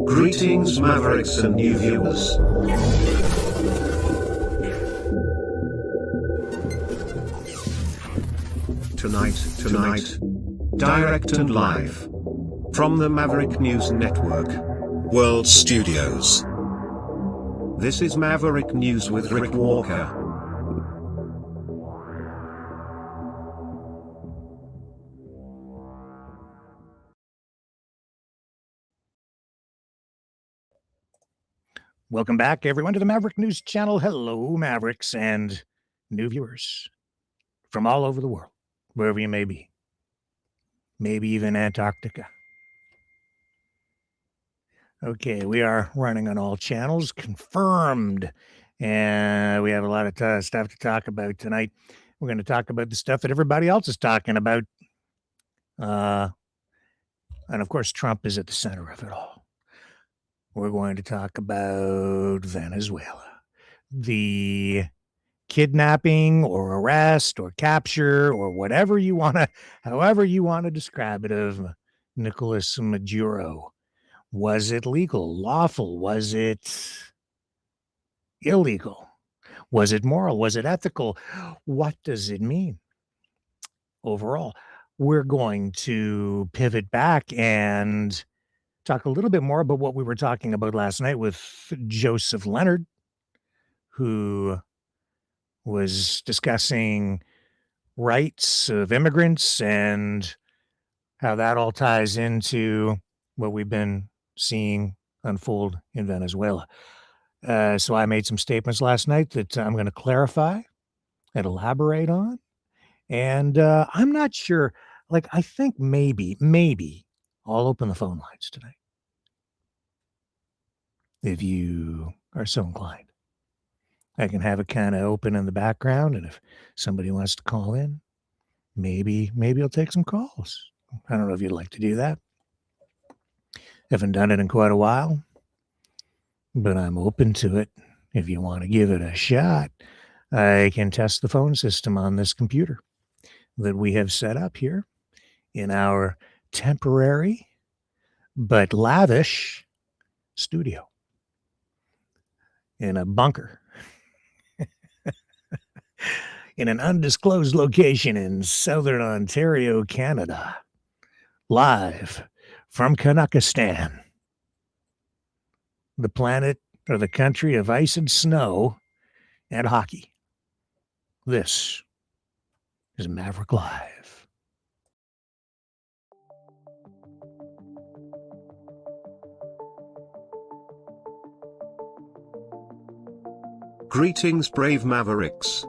Greetings, Mavericks and new viewers. Tonight, direct and live from the Maverick News Network World Studios. This is Maverick News with Rick Walker. Welcome back, everyone, to the Maverick News Channel. Hello, Mavericks and new viewers from all over the world, wherever you may be, maybe even Antarctica. Okay, we are running on all channels, confirmed, and we have a lot of stuff to talk about tonight. We're going to talk about the stuff that everybody else is talking about, and of course, Trump is at the center of it all. We're going to talk about Venezuela, the kidnapping or arrest or capture or whatever you want to, however you want to describe it, of Nicolás Maduro. Was it legal, lawful? Was it illegal? Was it moral? Was it ethical? What does it mean overall? We're going to pivot back and talk a little bit more about what we were talking about last night with Joseph Leonard, who was discussing rights of immigrants and how that all ties into what we've been seeing unfold in Venezuela. So I made some statements last night that I'm going to clarify and elaborate on. And I'm not sure, I think maybe I'll open the phone lines tonight, if you are so inclined. I can have it kind of open in the background, and if somebody wants to call in, maybe I'll take some calls. I don't know if you'd like to do that. Haven't done it in quite a while, but I'm open to it. If you want to give it a shot, I can test the phone system on this computer that we have set up here in our temporary but lavish studio in a bunker in an undisclosed location in southern Ontario, Canada, live from Kazakhstan, the planet or the country of ice and snow and hockey. This is Maverick Live. Greetings, brave Mavericks.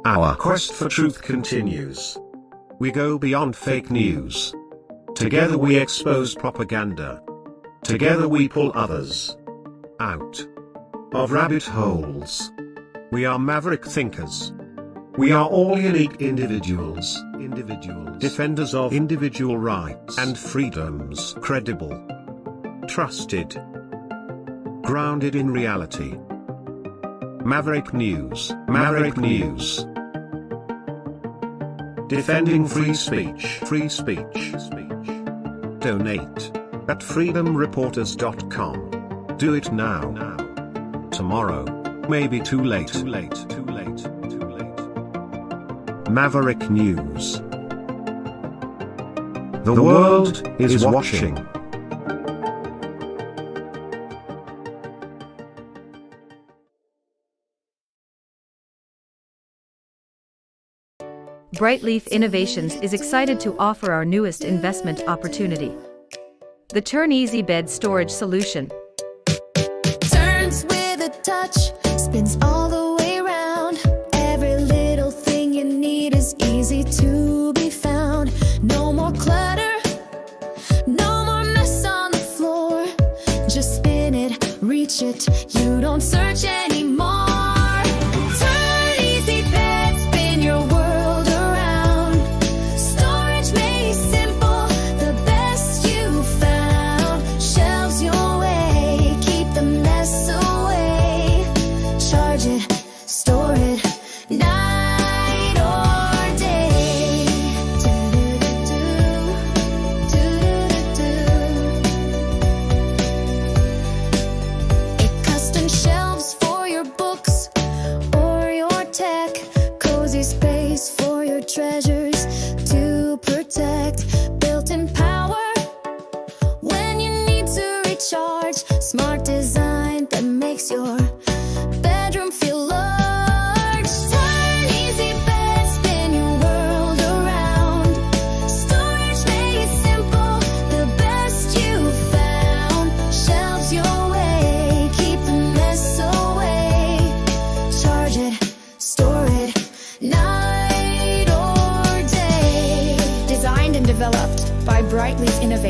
Our quest for truth continues. We go beyond fake news. Together we expose propaganda. Together we pull others out of rabbit holes. We are maverick thinkers. We are all unique individuals, defenders of individual rights and freedoms, credible, trusted, grounded in reality. Maverick News, defending free speech, Donate at freedomreporters.com. Do it now. Tomorrow may be too late. Maverick News. The world is watching. Brightleaf Innovations is excited to offer our newest investment opportunity, the Turn Easy Bed Storage Solution. Turns with a touch, spins all the way around. Every little thing you need is easy to be found. No more clutter, no more mess on the floor. Just spin it, reach it, you don't search anymore.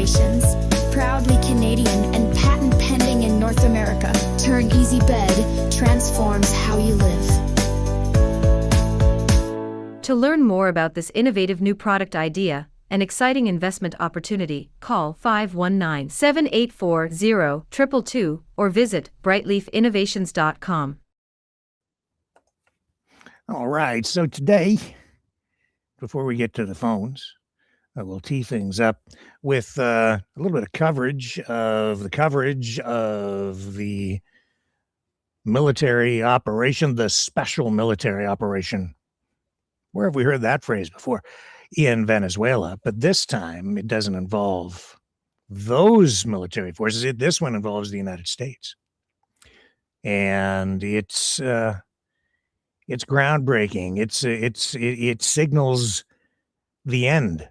innovations. Proudly Canadian and patent pending in North America. Turn Easy Bed transforms how you live. To learn more about this innovative new product idea, an exciting investment opportunity, call 519-784-0222 or visit brightleafinnovations.com. All right, so today, before we get to the phones, we'll tee things up with a little bit of coverage of the military operation, the special military operation. Where have we heard that phrase before? In Venezuela, but this time it doesn't involve those military forces. This one involves the United States, and it's groundbreaking. It signals the end,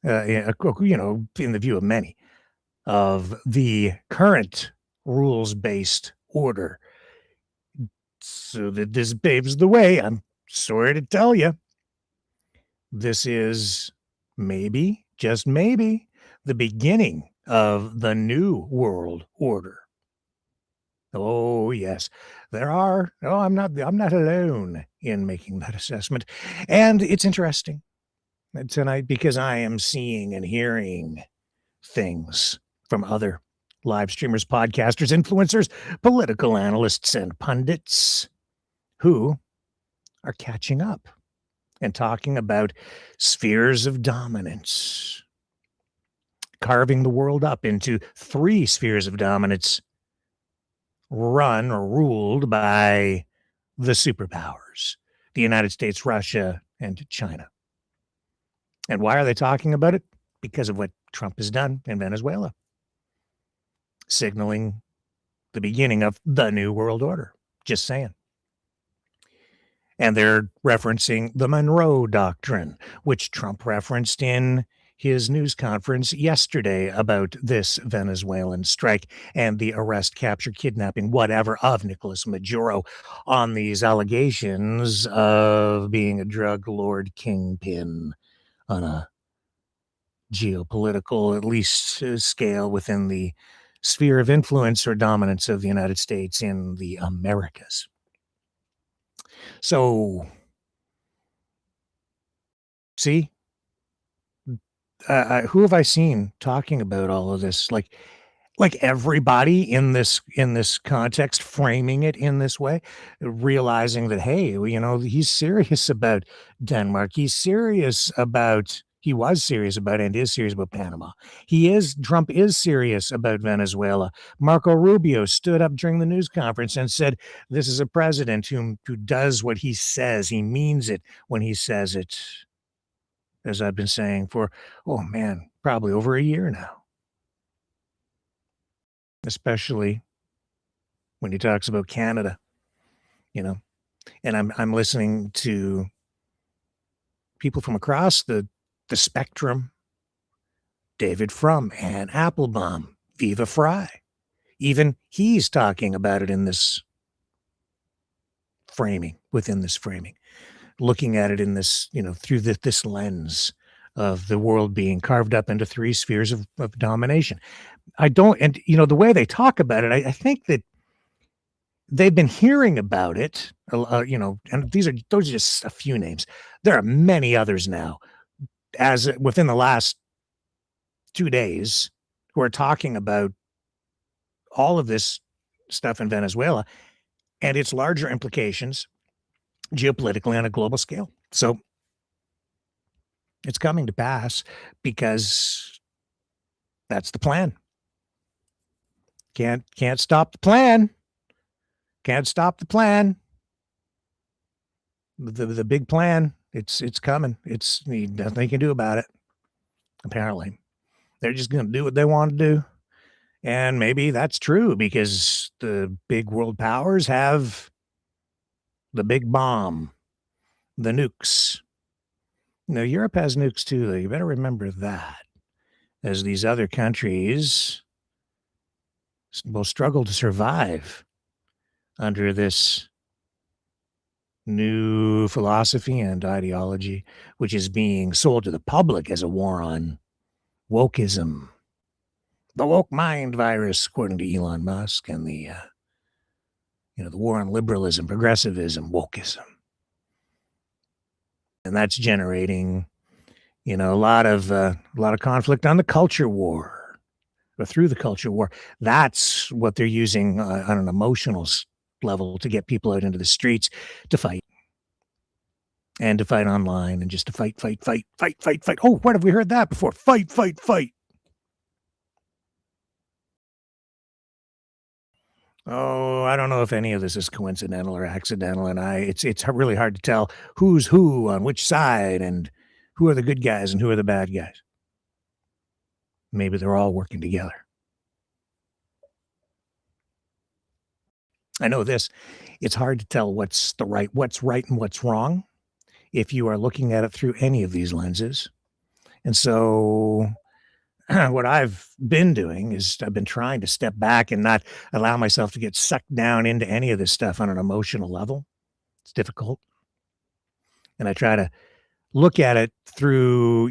in the view of many, of the current rules-based order. So that this paves the way. I'm sorry to tell you. This is maybe, just maybe, the beginning of the new world order. Oh, yes, there are. Oh, I'm not alone in making that assessment. And it's interesting tonight because I am seeing and hearing things from other live streamers, podcasters, influencers, political analysts, and pundits who are catching up and talking about spheres of dominance, carving the world up into 3 spheres of dominance run or ruled by the superpowers, the United States, Russia, and China. And why are they talking about it? Because of what Trump has done in Venezuela, signaling the beginning of the new world order. Just saying. And they're referencing the Donroe Doctrine, which Trump referenced in his news conference yesterday about this Venezuelan strike and the arrest, capture, kidnapping, whatever, of Nicolás Maduro on these allegations of being a drug lord kingpin on a geopolitical, at least scale, within the sphere of influence or dominance of the United States in the Americas. So, see, who have I seen talking about all of this? Like everybody in this context, framing it in this way, realizing that, hey, he's serious about Denmark. He was serious about and is serious about Panama. Trump is serious about Venezuela. Marco Rubio stood up during the news conference and said, this is a president who does what he says. He means it when he says it, as I've been saying for, probably over a year now. Especially when he talks about Canada, and I'm listening to people from across the spectrum, David Frum, Ann Applebaum, Viva Fry. Even he's talking about it in this framing, within this framing, looking at it in this, through this lens of the world being carved up into 3 spheres of domination. The way they talk about it, I think that they've been hearing about it, and those are just a few names. There are many others now, as within the last 2 days, who are talking about all of this stuff in Venezuela and its larger implications geopolitically on a global scale. So it's coming to pass because that's the plan. Can't stop the plan. Can't stop the plan. The big plan. It's coming. It's nothing you can do about it. Apparently, they're just going to do what they want to do, and maybe that's true because the big world powers have the big bomb, the nukes. Now, Europe has nukes too, though. You better remember that, as these other countries will struggle to survive under this new philosophy and ideology, which is being sold to the public as a war on wokeism, the woke mind virus, according to Elon Musk, and the war on liberalism, progressivism, wokeism. And that's generating, a lot of conflict on the culture war, or through the culture war. That's what they're using on an emotional level to get people out into the streets to fight. And to fight online, and just to fight. Oh, what have we heard that before? Fight. Oh, I don't know if any of this is coincidental or accidental, and it's really hard to tell who's who on which side, and who are the good guys and who are the bad guys. Maybe they're all working together. I know this. It's hard to tell what's right and what's wrong if you are looking at it through any of these lenses. And so what I've been doing is I've been trying to step back and not allow myself to get sucked down into any of this stuff on an emotional level. It's difficult. And I try to look at it through,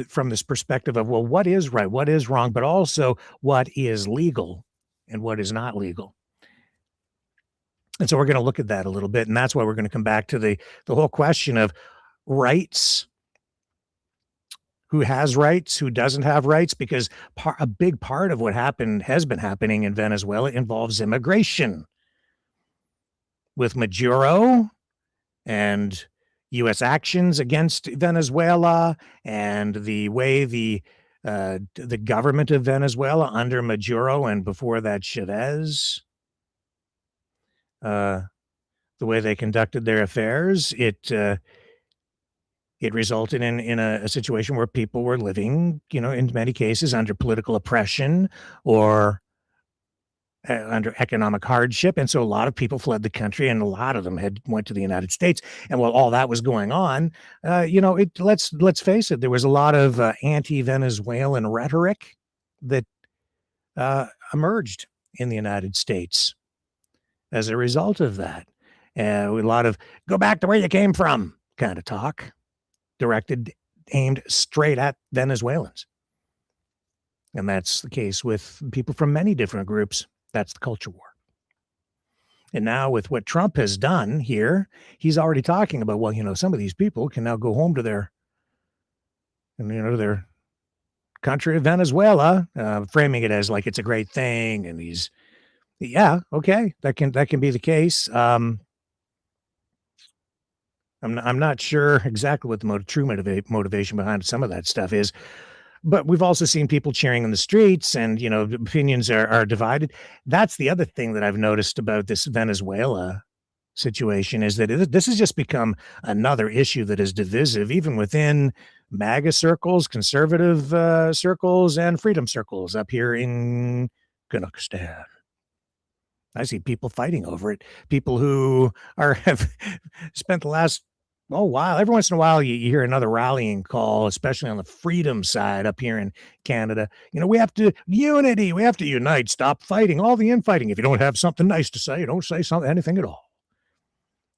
from this perspective of, well, what is right, what is wrong, but also what is legal and what is not legal. And so we're going to look at that a little bit. And that's why we're going to come back to the whole question of rights. Who has rights, who doesn't have rights, because a big part of what has been happening in Venezuela involves immigration. With Maduro and U.S. actions against Venezuela, and the way the government of Venezuela under Maduro, and before that Chavez, the way they conducted their affairs, it resulted in a situation where people were living, in many cases under political oppression or under economic hardship. And so a lot of people fled the country, and a lot of them went to the United States. And while all that was going on, let's face it, there was a lot of anti-Venezuelan rhetoric that emerged in the United States as a result of that. A lot of go back to where you came from kind of talk. Aimed straight at Venezuelans. And that's the case with people from many different groups. That's the culture war. And now with what Trump has done here, he's already talking about, well, some of these people can now go home to their country of Venezuela, framing it as like it's a great thing. And okay, that can be the case. I'm not sure exactly what the true motivation behind some of that stuff is, but we've also seen people cheering in the streets, and opinions are divided. That's the other thing that I've noticed about this Venezuela situation, is that this has just become another issue that is divisive, even within MAGA circles, conservative circles, and freedom circles up here in Kazakhstan. I see people fighting over it. People who have spent the last while. Every once in a while, you hear another rallying call, especially on the freedom side up here in Canada. We have to unity. We have to unite. Stop fighting. All the infighting. If you don't have something nice to say, don't say anything at all.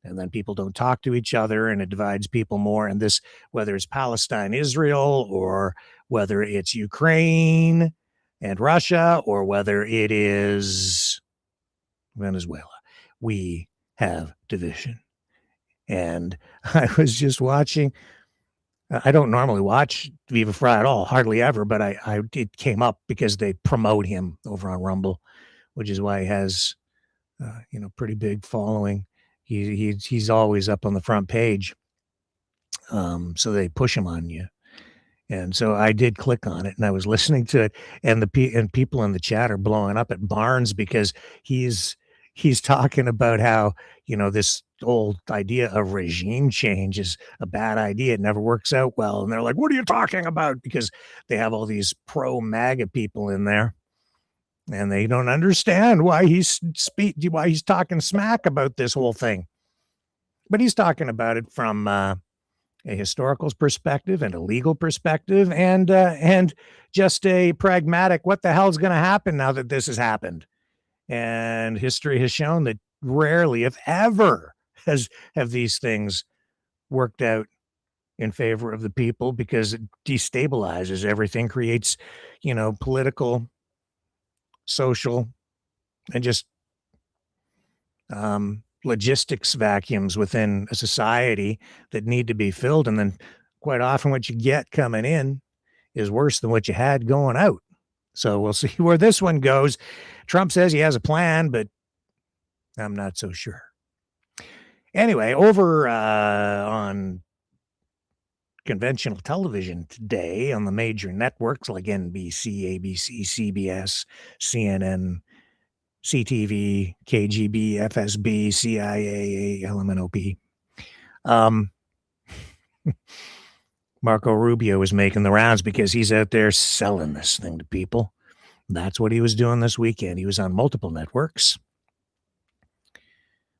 And then people don't talk to each other, and it divides people more. And this, whether it's Palestine, Israel, or whether it's Ukraine and Russia, or whether it is Venezuela, we have division. And I was just watching. I don't normally watch Viva Frei at all, hardly ever, but it came up because they promote him over on Rumble, which is why he has, pretty big following. He's always up on the front page, so they push him on you. And so I did click on it, and I was listening to it, and people in the chat are blowing up at Barnes because he's talking about how, this old idea of regime change is a bad idea. It never works out well. And they're like, what are you talking about? Because they have all these pro-MAGA people in there, and they don't understand why he's talking smack about this whole thing. But he's talking about it from a historical perspective and a legal perspective, and just a pragmatic, what the hell is going to happen now that this has happened? And history has shown that rarely, if ever, have these things worked out in favor of the people, because it destabilizes everything, creates, political social, and just logistics vacuums within a society that need to be filled. And then quite often what you get coming in is worse than what you had going out. So we'll see where this one goes. Trump says he has a plan, but I'm not so sure. Anyway, over on conventional television today on the major networks like NBC, ABC, CBS, CNN, CTV, KGB, FSB, CIA, LMNOP. Marco Rubio is making the rounds because he's out there selling this thing to people. That's what he was doing this weekend. He was on multiple networks,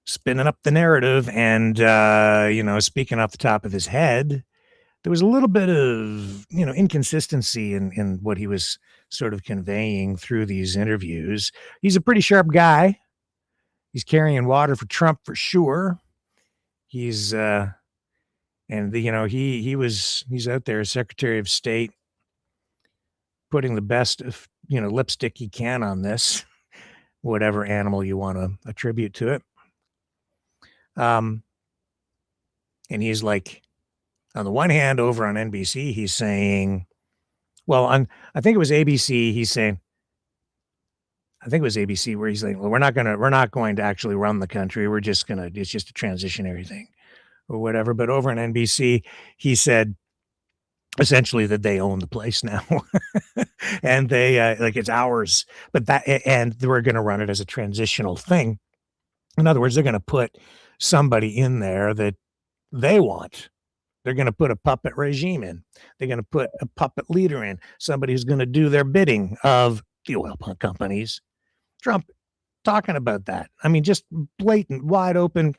spinning up the narrative and, speaking off the top of his head. There was a little bit of, inconsistency in what he was sort of conveying through these interviews. He's a pretty sharp guy. He's carrying water for Trump for sure. He's, he's out there as Secretary of State, putting the best of, lipstick he can on this, whatever animal you want to attribute to it. And he's like, on the one hand, over on NBC, he's saying, I think it was ABC. He's saying, I think it was ABC where he's saying, well, we're not going to actually run the country. It's just a transitionary thing or whatever. But over on NBC, he said essentially that they own the place now and they, it's ours, and we're going to run it as a transitional thing. In other words, they're going to put somebody in there that they want. They're going to put a puppet regime in. They're going to put a puppet leader in, somebody who's going to do their bidding of the oil companies. Trump talking about that. I mean, just blatant, wide open,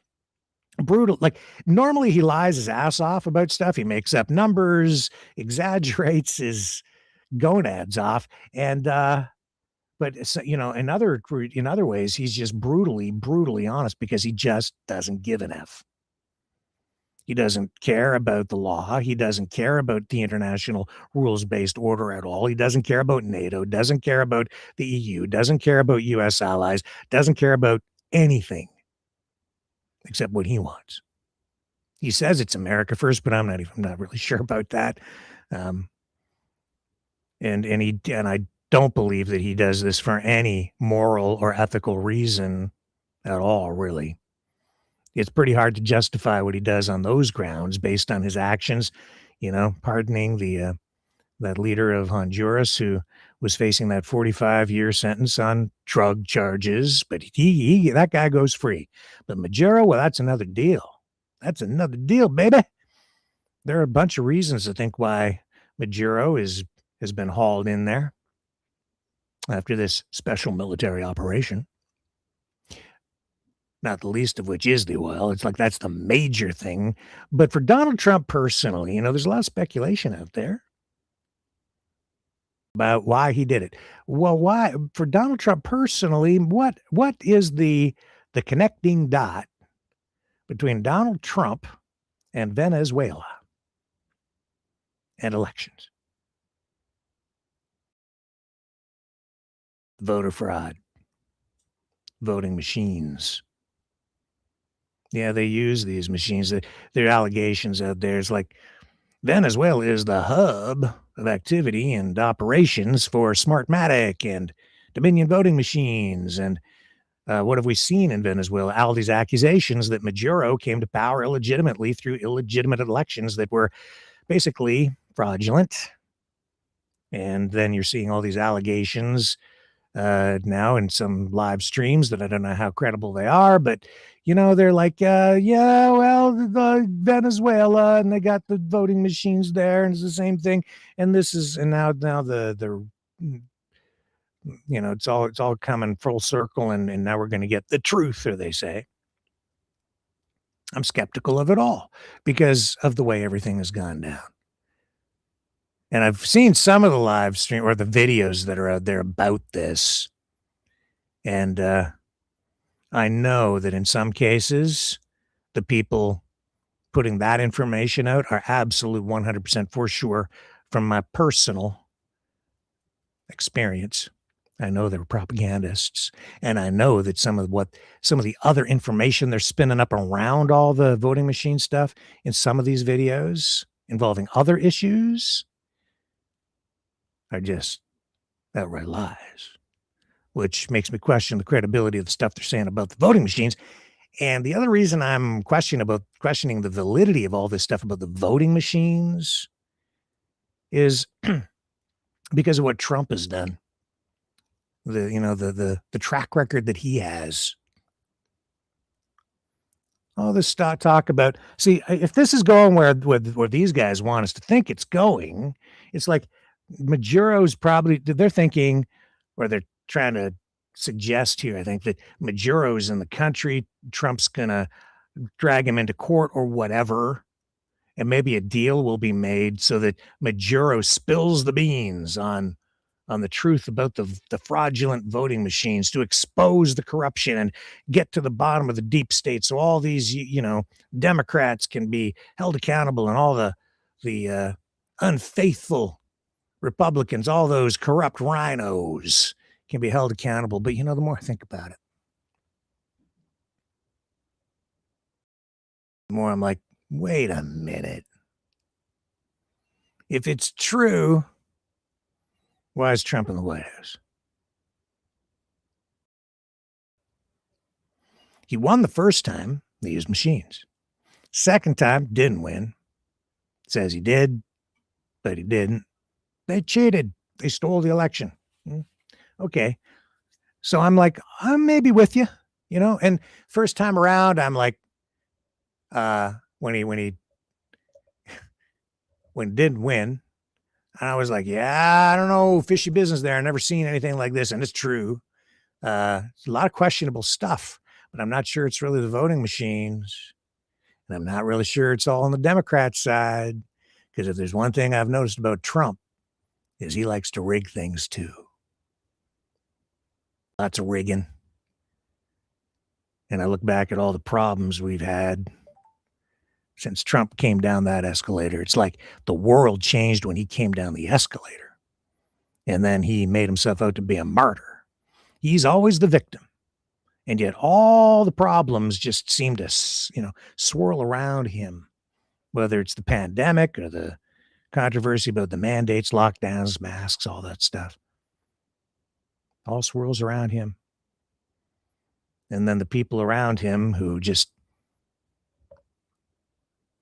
brutal. Like normally he lies his ass off about stuff. He makes up numbers, exaggerates his gonads off. And, but in other ways, he's just brutally honest because he just doesn't give an F. He doesn't care about the law. He doesn't care about the international rules-based order at all. He doesn't care about NATO, doesn't care about the EU, doesn't care about U.S. allies, doesn't care about anything except what he wants. He says it's America first, but I'm not really sure about that. And I don't believe that he does this for any moral or ethical reason at all, really. It's pretty hard to justify what he does on those grounds based on his actions, pardoning that leader of Honduras who was facing that 45-year sentence on drug charges, but that guy goes free. But Maduro, well, that's another deal. That's another deal, baby. There are a bunch of reasons to think why Maduro has been hauled in there after this special military operation. Not the least of which is the oil. It's like that's the major thing. But for Donald Trump personally, there's a lot of speculation out there about why he did it. Well, why for Donald Trump personally, what is the connecting dot between Donald Trump and Venezuela and elections? Voter fraud, voting machines. Yeah, they use these machines. There are allegations out there. It's like Venezuela is the hub of activity and operations for Smartmatic and Dominion voting machines. And what have we seen in Venezuela? All these accusations that Maduro came to power illegitimately through illegitimate elections that were basically fraudulent. And then you're seeing all these allegations now in some live streams that I don't know how credible they are, but they're like, the Venezuela, and they got the voting machines there, and it's the same thing. And now the it's all coming full circle, and now we're going to get the truth, or they say. I'm skeptical of it all because of the way everything has gone down. And I've seen some of the live stream or the videos that are out there about this. And I know that in some cases, the people putting that information out are absolute 100% for sure from my personal experience I know they're propagandists, and I know that some of the other information they're spinning up around all the voting machine stuff in some of these videos involving other issues are just outright lies, which makes me question the credibility of the stuff they're saying about the voting machines. And the other reason I'm questioning the validity of all this stuff about the voting machines is because of what Trump has done. The track record that he has. All this talk about, see, if this is going where these guys want us to think it's going, it's like Maduro's probably, they're thinking, or they're trying to suggest here, I think, that Maduro's in the country, Trump's going to drag him into court or whatever, and maybe a deal will be made so that Maduro spills the beans on the truth about the fraudulent voting machines to expose the corruption and get to the bottom of the deep state. So all these, Democrats can be held accountable, and all the unfaithful Republicans, all those corrupt rhinos can be held accountable. But, the more I think about it, the more I'm like, wait a minute. If it's true, why is Trump in the White House? He won the first time they used machines. Second time, didn't win. Says he did, but he didn't. They cheated. They stole the election. Okay. So I'm like, I'm maybe with you, and first time around, I'm like, when he didn't win, and I was like, yeah, I don't know, fishy business there. I've never seen anything like this. And it's true. It's a lot of questionable stuff, but I'm not sure it's really the voting machines. And I'm not really sure it's all on the Democrat side. Because if there's one thing I've noticed about Trump, is he likes to rig things too. Lots of rigging. And I look back at all the problems we've had since Trump came down that escalator. It's like the world changed when he came down the escalator. And then he made himself out to be a martyr. He's always the victim. And yet all the problems just seem to, swirl around him, whether it's the pandemic or the controversy about the mandates, lockdowns, masks, all that stuff. All swirls around him. And then the people around him who just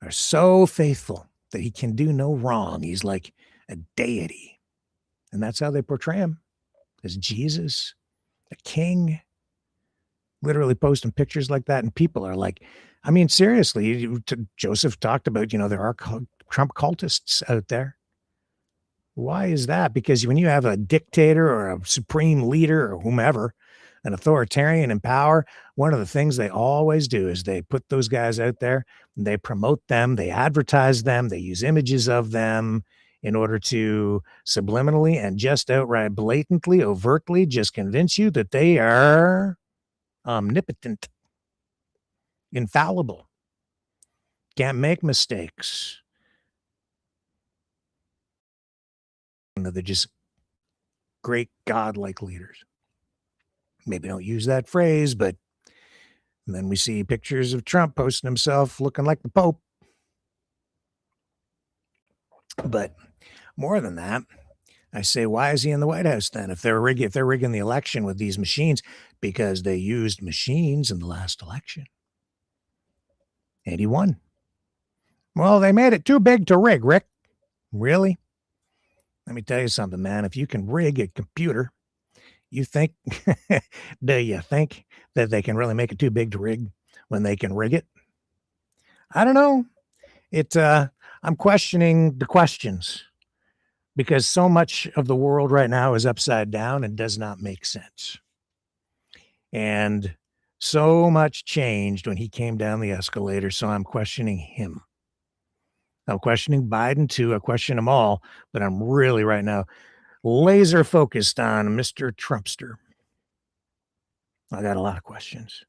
are so faithful that he can do no wrong. He's like a deity. And that's how they portray him, as Jesus, a king, literally posting pictures like that. And people are like, I mean, seriously, Joseph talked about, there are Trump cultists out there. Why is that? Because when you have a dictator or a supreme leader or whomever, an authoritarian in power, one of the things they always do is they put those guys out there, and they promote them, they advertise them, they use images of them in order to subliminally and just outright blatantly, overtly just convince you that they are omnipotent, infallible, can't make mistakes. They're just great godlike leaders. Maybe don't use that phrase, but then we see pictures of Trump posting himself looking like the Pope. But more than that, I say, why is he in the White House then? If they're rigging the election with these machines, because they used machines in the last election. And he won. Well, they made it too big to rig, Rick. Really? Let me tell you something, man. If you can rig a computer, do you think that they can really make it too big to rig when they can rig it? I don't know. I'm questioning the questions, because so much of the world right now is upside down and does not make sense. And so much changed when he came down the escalator. So I'm questioning him. I'm questioning Biden too. I question them all, but I'm really right now laser focused on Mr. Trumpster. I got a lot of questions.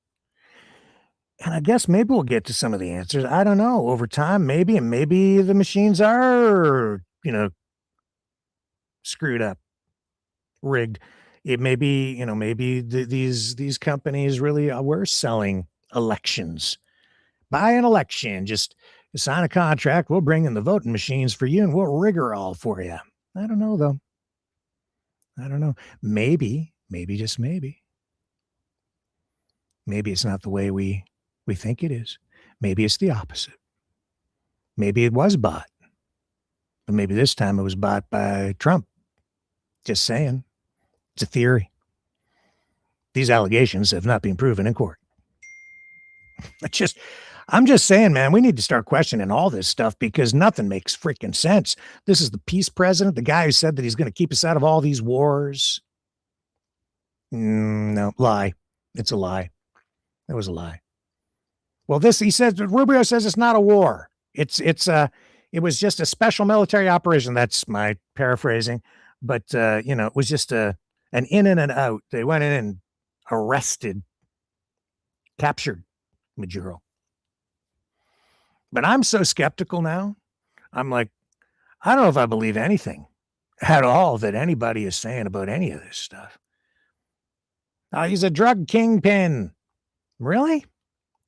And I guess maybe we'll get to some of the answers. I don't know. Over time, maybe, and maybe the machines are, screwed up, rigged. it may be, maybe these companies really were selling elections. Buy an election, just sign a contract. We'll bring in the voting machines for you and we'll rig her all for you. I don't know, though. I don't know. Maybe, just maybe it's not the way we think it is. Maybe it's the opposite. Maybe it was bought. But maybe this time it was bought by Trump. Just saying. It's a theory. These allegations have not been proven in court. I'm just saying, man, we need to start questioning all this stuff because nothing makes freaking sense. This is the peace president, the guy who said that he's going to keep us out of all these wars. No, lie. It's a lie. It was a lie. Well, he says, Rubio says it's not a war. It was just a special military operation. That's my paraphrasing. But, it was just an in and an out. They went in and arrested, captured Maduro. But I'm so skeptical now. I'm like, I don't know if I believe anything at all that anybody is saying about any of this stuff. He's a drug kingpin. Really?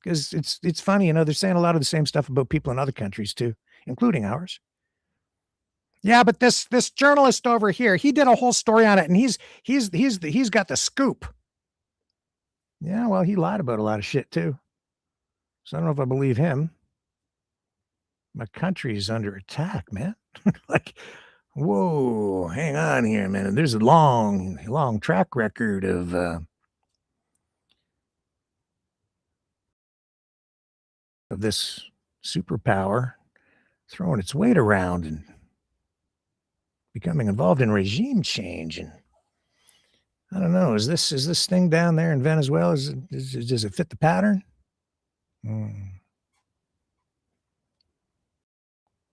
Because it's funny, they're saying a lot of the same stuff about people in other countries too, including ours. Yeah, but this journalist over here, he did a whole story on it, and he's got the scoop. Yeah, well, he lied about a lot of shit too. So I don't know if I believe him. My country's under attack, man. Like, whoa, hang on here, man. And there's a long track record of this superpower throwing its weight around and becoming involved in regime change. And I don't know, is this thing down there in Venezuela, does it fit the pattern?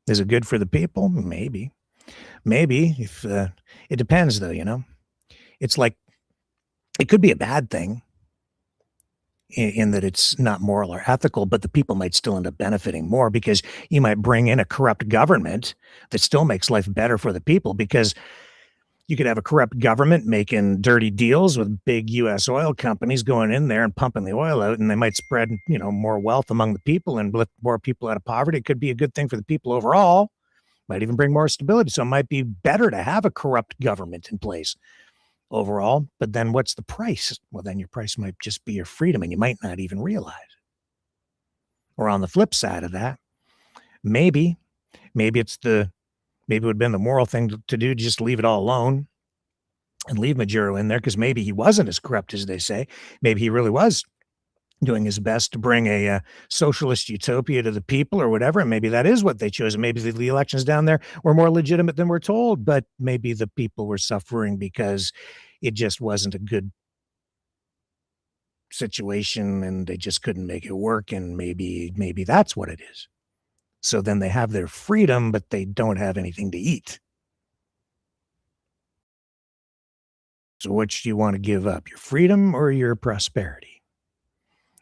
Is it good for the people? Maybe. If it depends, though. It's like it could be a bad thing in that it's not moral or ethical, but the people might still end up benefiting more because you might bring in a corrupt government that still makes life better for the people, because you could have a corrupt government making dirty deals with big U.S. oil companies going in there and pumping the oil out, and they might spread, more wealth among the people and lift more people out of poverty. It could be a good thing for the people overall. Might even bring more stability. So it might be better to have a corrupt government in place overall. But then what's the price? Well, then your price might just be your freedom, and you might not even realize it. Or on the flip side of that, maybe it would have been the moral thing to do, just leave it all alone and leave Maduro in there, because maybe he wasn't as corrupt as they say. Maybe he really was doing his best to bring a socialist utopia to the people or whatever. And maybe that is what they chose. And maybe the elections down there were more legitimate than we're told, but maybe the people were suffering because it just wasn't a good situation and they just couldn't make it work. And maybe that's what it is. So then they have their freedom, but they don't have anything to eat. So which do you want to give up, your freedom or your prosperity?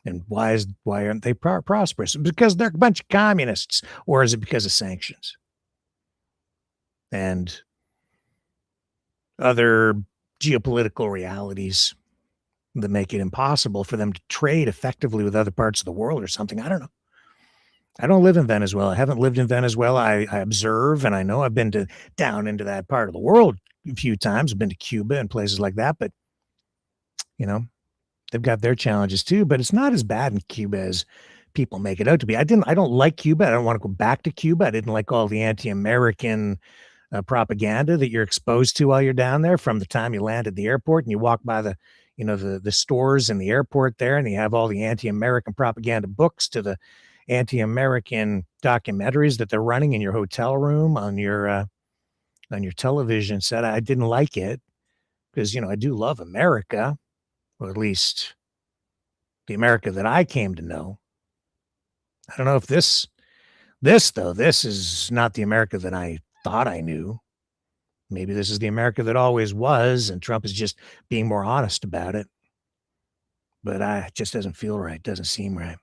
And why aren't they prosperous? Because they're a bunch of communists, or is it because of sanctions and other geopolitical realities that make it impossible for them to trade effectively with other parts of the world or something? I don't know. I don't live in Venezuela. I haven't lived in Venezuela. I observe, and I know I've been down into that part of the world a few times. I've been to Cuba and places like that, but they've got their challenges too. But it's not as bad in Cuba as people make it out to be. I don't like Cuba. I don't want to go back to Cuba. I didn't like all the anti-American propaganda that you're exposed to while you're down there from the time you land at the airport and you walk by the stores in the airport there, and you have all the anti-American propaganda books to the anti-American documentaries that they're running in your hotel room on your television set. I didn't like it because, I do love America, or at least the America that I came to know. I don't know if this is not the America that I thought I knew. Maybe this is the America that always was, and Trump is just being more honest about it. But it just doesn't feel right. Doesn't seem right.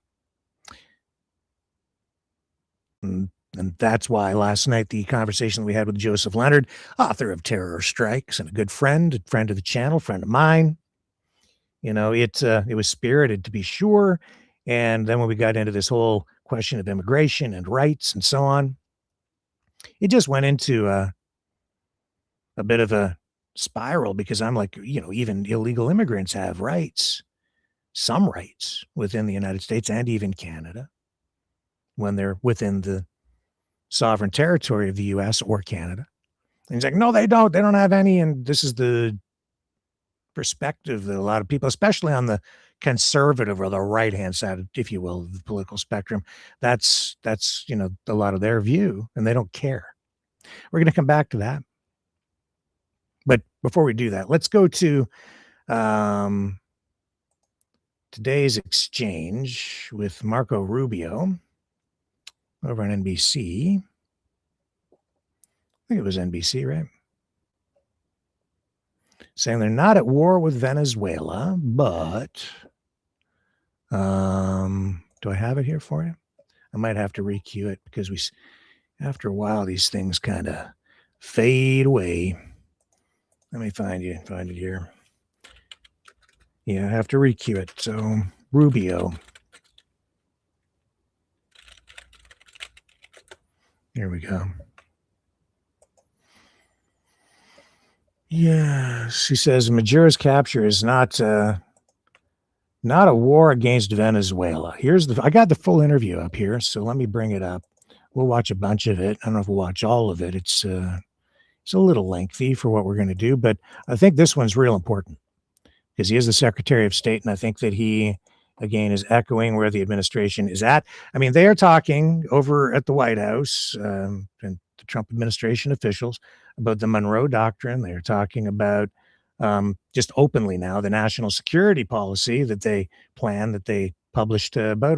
And that's why last night, the conversation we had with Joseph Leonard, author of Terror Strikes and a friend of the channel, friend of mine, it was spirited, to be sure. And then when we got into this whole question of immigration and rights and so on, it just went into a bit of a spiral, because I'm like, even illegal immigrants have rights, some rights within the United States and even Canada, when they're within the sovereign territory of the U.S. or Canada. And he's like, no, they don't. They don't have any. And this is the perspective that a lot of people, especially on the conservative or the right-hand side, if you will, of the political spectrum, that's a lot of their view, and they don't care. We're going to come back to that. But before we do that, let's go to today's exchange with Marco Rubio over on NBC. I think it was NBC, right? Saying they're not at war with Venezuela, but do I have it here for you? I might have to re-cue it, because after a while, these things kind of fade away. Let me find it here. Yeah, I have to re-cue it. So Rubio. Here we go. Yes, he says Maduro's capture is not a war against Venezuela. I got the full interview up here, so let me bring it up. We'll watch a bunch of it. I don't know if we'll watch all of it. It's a little lengthy for what we're going to do, but I think this one's real important, because he is the Secretary of State, and I think that he, again, is echoing where the administration is at. I mean, they are talking over at the White House and the Trump administration officials about the Donroe Doctrine. They are talking about just openly now the national security policy that they published about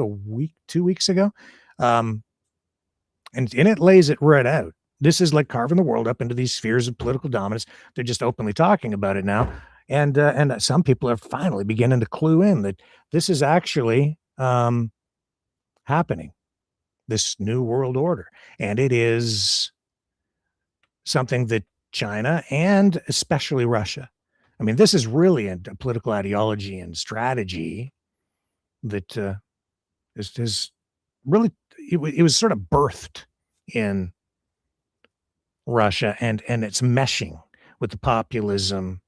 2 weeks ago. And it lays it right out. This is like carving the world up into these spheres of political dominance. They're just openly talking about it now. And some people are finally beginning to clue in that this is actually happening, this new world order. And it is something that China and especially Russia, I mean, this is really a political ideology and strategy that is really, it was sort of birthed in Russia, and it's meshing with the populism,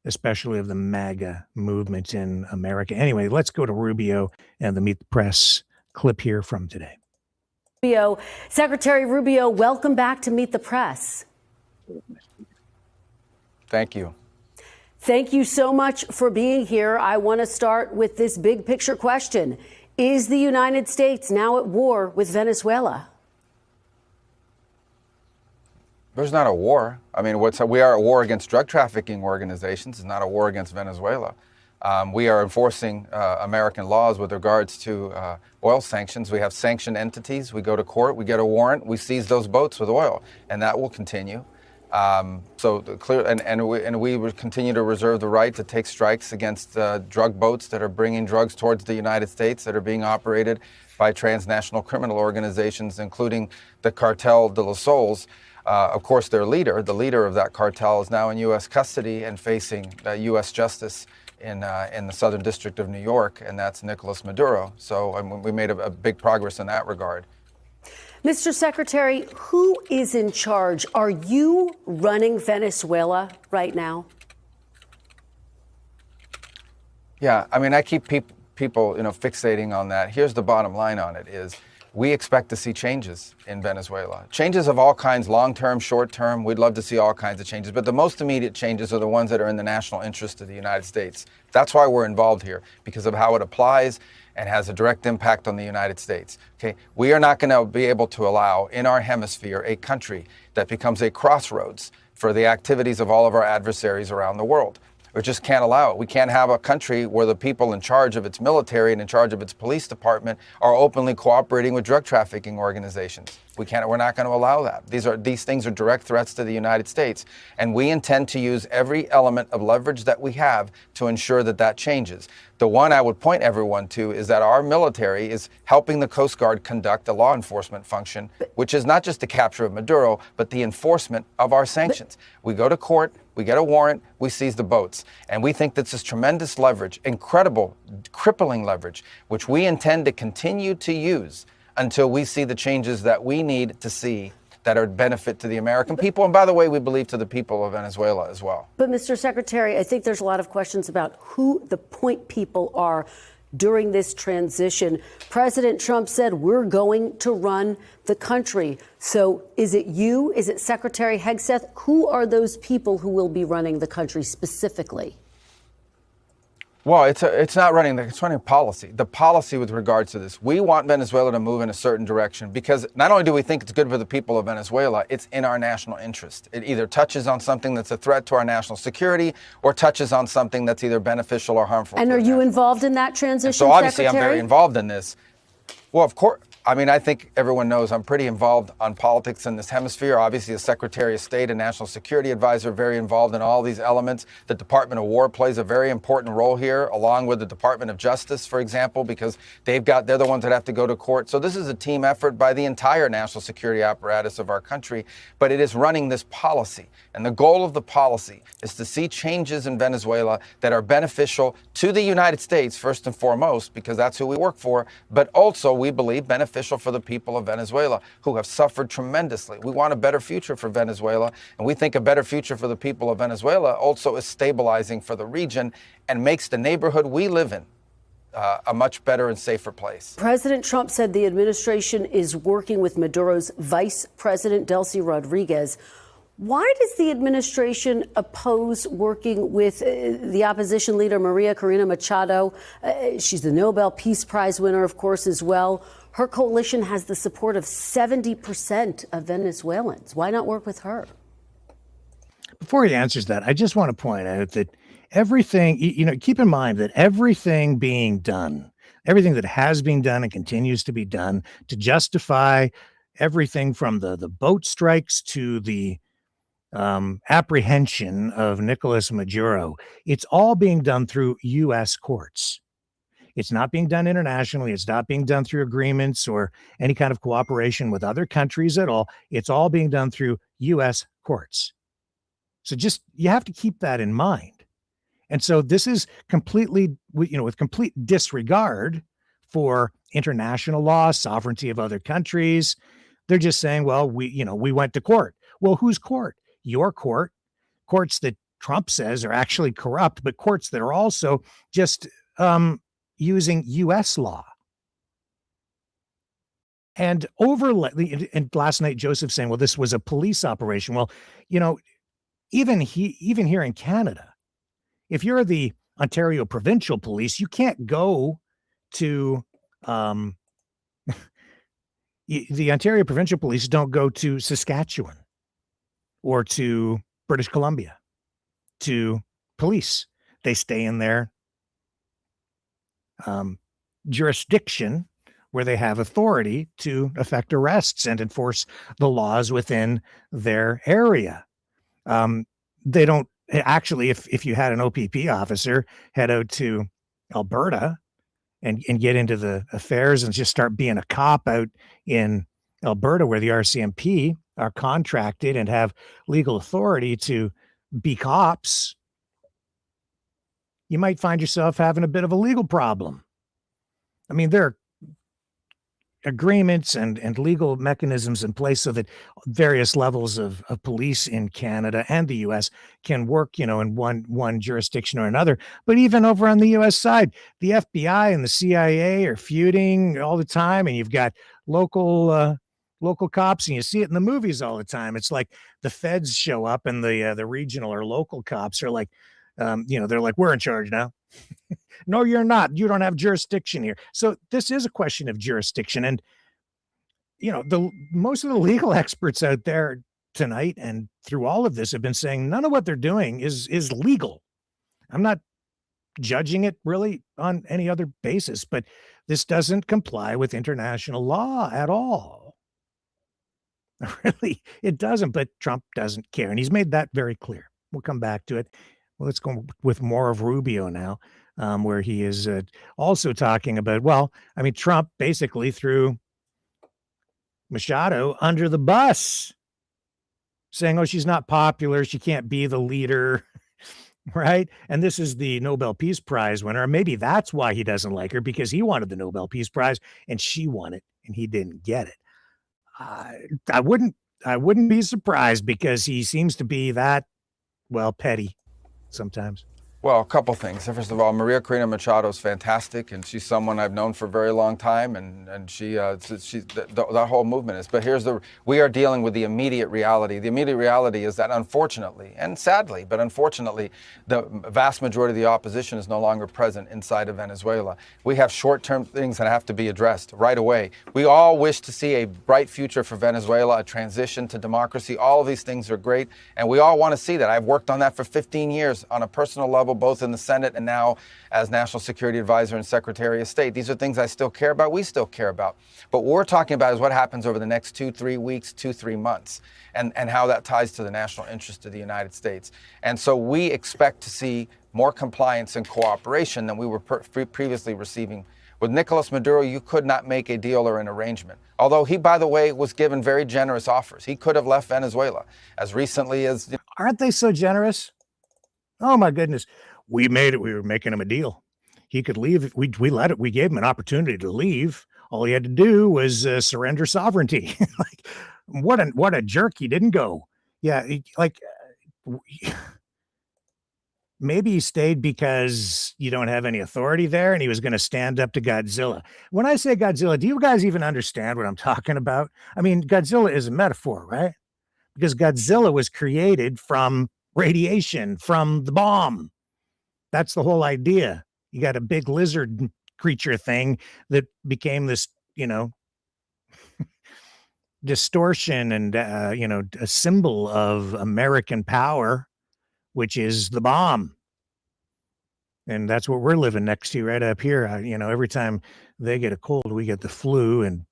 especially of the MAGA movement in America. Anyway, let's go to Rubio and the Meet the Press clip here from today. Rubio, Secretary Rubio, welcome back to Meet the Press. Thank you. Thank you so much for being here. I want to start with this big picture question. Is the United States now at war with Venezuela? There's not a war. I mean, we are at war against drug trafficking organizations. It's not a war against Venezuela. We are enforcing American laws with regards to oil sanctions. We have sanctioned entities. We go to court. We get a warrant. We seize those boats with oil, and that will continue. We will continue to reserve the right to take strikes against drug boats that are bringing drugs towards the United States that are being operated by transnational criminal organizations, including the Cartel de los Sols. Of course, the leader of that cartel is now in U.S. custody and facing U.S. justice in the Southern District of New York, and that's Nicolás Maduro. So we made a big progress in that regard. Mr. Secretary, who is in charge? Are you running Venezuela right now? Yeah, I mean, I keep people, fixating on that. Here's the bottom line on it is we expect to see changes in Venezuela. Changes of all kinds, long-term, short-term. We'd love to see all kinds of changes. But the most immediate changes are the ones that are in the national interest of the United States. That's why we're involved here, because of how it applies and has a direct impact on the United States. Okay, we are not going to be able to allow in our hemisphere a country that becomes a crossroads for the activities of all of our adversaries around the world. We just can't allow it. We can't have a country where the people in charge of its military and in charge of its police department are openly cooperating with drug trafficking organizations. We're not going to allow that. These things are direct threats to the United States, and we intend to use every element of leverage that we have to ensure that that changes. The one I would point everyone to is that our military is helping the Coast Guard conduct a law enforcement function, which is not just the capture of Maduro, but the enforcement of our sanctions. We go to court, we get a warrant, we seize the boats. And we think this is tremendous leverage, incredible, crippling leverage, which we intend to continue to use until we see the changes that we need to see that are benefit to the American people. And by the way, we believe to the people of Venezuela as well. But Mr. Secretary, I think there's a lot of questions about who the point people are during this transition. President Trump said, we're going to run the country. So is it you? Is it Secretary Hegseth? Who are those people who will be running the country specifically? Well, it's not running, it's running policy. The policy with regards to this. We want Venezuela to move in a certain direction because not only do we think it's good for the people of Venezuela, it's in our national interest. It either touches on something that's a threat to our national security or touches on something that's either beneficial or harmful. And are you involved in that transition, and so obviously Secretary? I'm very involved in this. Well, of course. I mean, I think everyone knows I'm pretty involved on politics in this hemisphere. Obviously, as Secretary of State and National Security Advisor, very involved in all these elements. The Department of War plays a very important role here, along with the Department of Justice, for example, because they're the ones that have to go to court. So this is a team effort by the entire national security apparatus of our country, but it is running this policy. And the goal of the policy is to see changes in Venezuela that are beneficial to the United States, first and foremost, because that's who we work for, but also, we believe, beneficial for the people of Venezuela, who have suffered tremendously. We want a better future for Venezuela, and we think a better future for the people of Venezuela also is stabilizing for the region and makes the neighborhood we live in a much better and safer place. President Trump said the administration is working with Maduro's Vice President, Delcy Rodriguez. Why does the administration oppose working with the opposition leader, Maria Corina Machado? She's the Nobel Peace Prize winner, of course, as well. Her coalition has the support of 70% of Venezuelans. Why not work with her? Before he answers that, I just want to point out that everything, keep in mind that everything being done, everything that has been done and continues to be done to justify everything from the boat strikes to the apprehension of Nicolás Maduro, it's all being done through U.S. courts. It's not being done internationally. It's not being done through agreements or any kind of cooperation with other countries at all. It's all being done through U.S. courts. So you have to keep that in mind. And so this is completely, with complete disregard for international law, sovereignty of other countries. They're just saying, well, we went to court. Well, whose court? Your court. Courts that Trump says are actually corrupt, but courts that are also just using U.S. law. And last night, Joseph saying, well, this was a police operation. Well, even here in Canada, if you're the Ontario Provincial Police, you can't go to the Ontario Provincial Police don't go to Saskatchewan or to British Columbia to police. They stay in their jurisdiction where they have authority to effect arrests and enforce the laws within their area. They don't actually, if you had an OPP officer head out to Alberta and get into the affairs and just start being a cop out in Alberta, where the RCMP are contracted and have legal authority to be cops, you might find yourself having a bit of a legal problem. I mean, there are agreements and legal mechanisms in place so that various levels of police in Canada and the U.S. can work, in one jurisdiction or another. But even over on the U.S. side, the FBI and the CIA are feuding all the time, and you've got local cops, and you see it in the movies all the time. It's like the feds show up, and the regional or local cops are like, they're like, we're in charge now. No, you're not. You don't have jurisdiction here. So this is a question of jurisdiction. And, most of the legal experts out there tonight and through all of this have been saying none of what they're doing is legal. I'm not judging it really on any other basis, but this doesn't comply with international law at all. Really, it doesn't, but Trump doesn't care. And he's made that very clear. We'll come back to it. Well, let's go with more of Rubio now, where he is also talking about, well, I mean, Trump basically threw Machado under the bus, saying, oh, she's not popular. She can't be the leader. Right. And this is the Nobel Peace Prize winner. Maybe that's why he doesn't like her, because he wanted the Nobel Peace Prize and she won it and he didn't get it. I wouldn't be surprised, because he seems to be that, well, petty sometimes. Well, a couple things. First of all, Maria Corina Machado is fantastic, and she's someone I've known for a very long time, and that whole movement is. But we are dealing with the immediate reality. The immediate reality is that, unfortunately, and sadly, but unfortunately, the vast majority of the opposition is no longer present inside of Venezuela. We have short-term things that have to be addressed right away. We all wish to see a bright future for Venezuela, a transition to democracy. All of these things are great, and we all want to see that. I've worked on that for 15 years on a personal level, both in the Senate and now as National Security Advisor and Secretary of State. These are things I still care about, we still care about. But what we're talking about is what happens over the next 2-3 weeks, 2-3 months, and how that ties to the national interest of the United States. And so we expect to see more compliance and cooperation than we were previously receiving. With Nicolás Maduro, you could not make a deal or an arrangement. Although he, by the way, was given very generous offers. He could have left Venezuela as recently as... Aren't they so generous? Oh, my goodness. We made it. We were making him a deal. He could leave. We let it. We gave him an opportunity to leave. All he had to do was surrender sovereignty. Like, what a jerk. He didn't go. Yeah. Maybe he stayed because you don't have any authority there, and he was going to stand up to Godzilla. When I say Godzilla, do you guys even understand what I'm talking about? I mean, Godzilla is a metaphor, right? Because Godzilla was created from radiation from the bomb. That's the whole idea. You got a big lizard creature thing that became this, distortion and, a symbol of American power, which is the bomb. And that's what we're living next to right up here. Every time they get a cold, we get the flu. And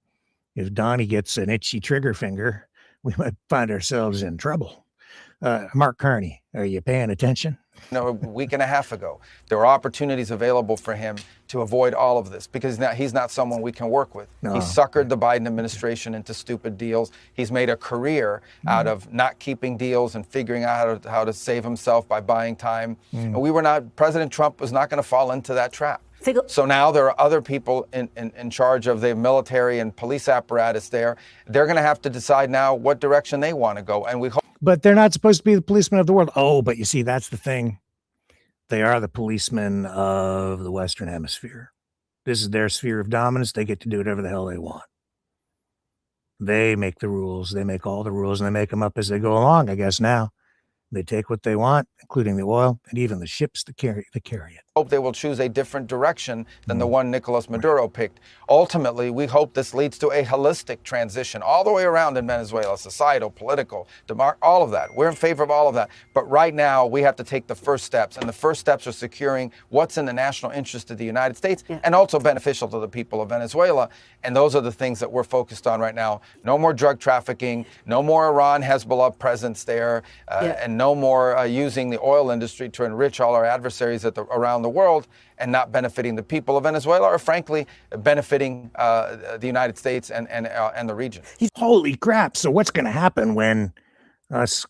if Donnie gets an itchy trigger finger, we might find ourselves in trouble. Mark Carney, are you paying attention? A week and a half ago, there were opportunities available for him to avoid all of this, because now he's not someone we can work with. No. He suckered the Biden administration into stupid deals. He's made a career out of not keeping deals and figuring out how to save himself by buying time. And President Trump was not going to fall into that trap. So now there are other people in charge of the military and police apparatus there. They're going to have to decide now what direction they want to go. And we hope. But they're not supposed to be the policemen of the world. Oh, but you see, that's the thing. They are the policemen of the Western Hemisphere. This is their sphere of dominance. They get to do whatever the hell they want. They make the rules. They make all the rules, and they make them up as they go along, I guess now. They take what they want, including the oil and even the ships that carry it. Hope they will choose a different direction than the one Nicolás Maduro picked. Ultimately, we hope this leads to a holistic transition all the way around in Venezuela, societal, political, all of that. We're in favor of all of that. But right now, we have to take the first steps, and the first steps are securing what's in the national interest of the United States and also beneficial to the people of Venezuela. And those are the things that we're focused on right now. No more drug trafficking, no more Iran, Hezbollah presence there, and no more using the oil industry to enrich all our adversaries around the world and not benefiting the people of Venezuela, or frankly, benefiting the United States and the region. Holy crap. So what's going to happen when us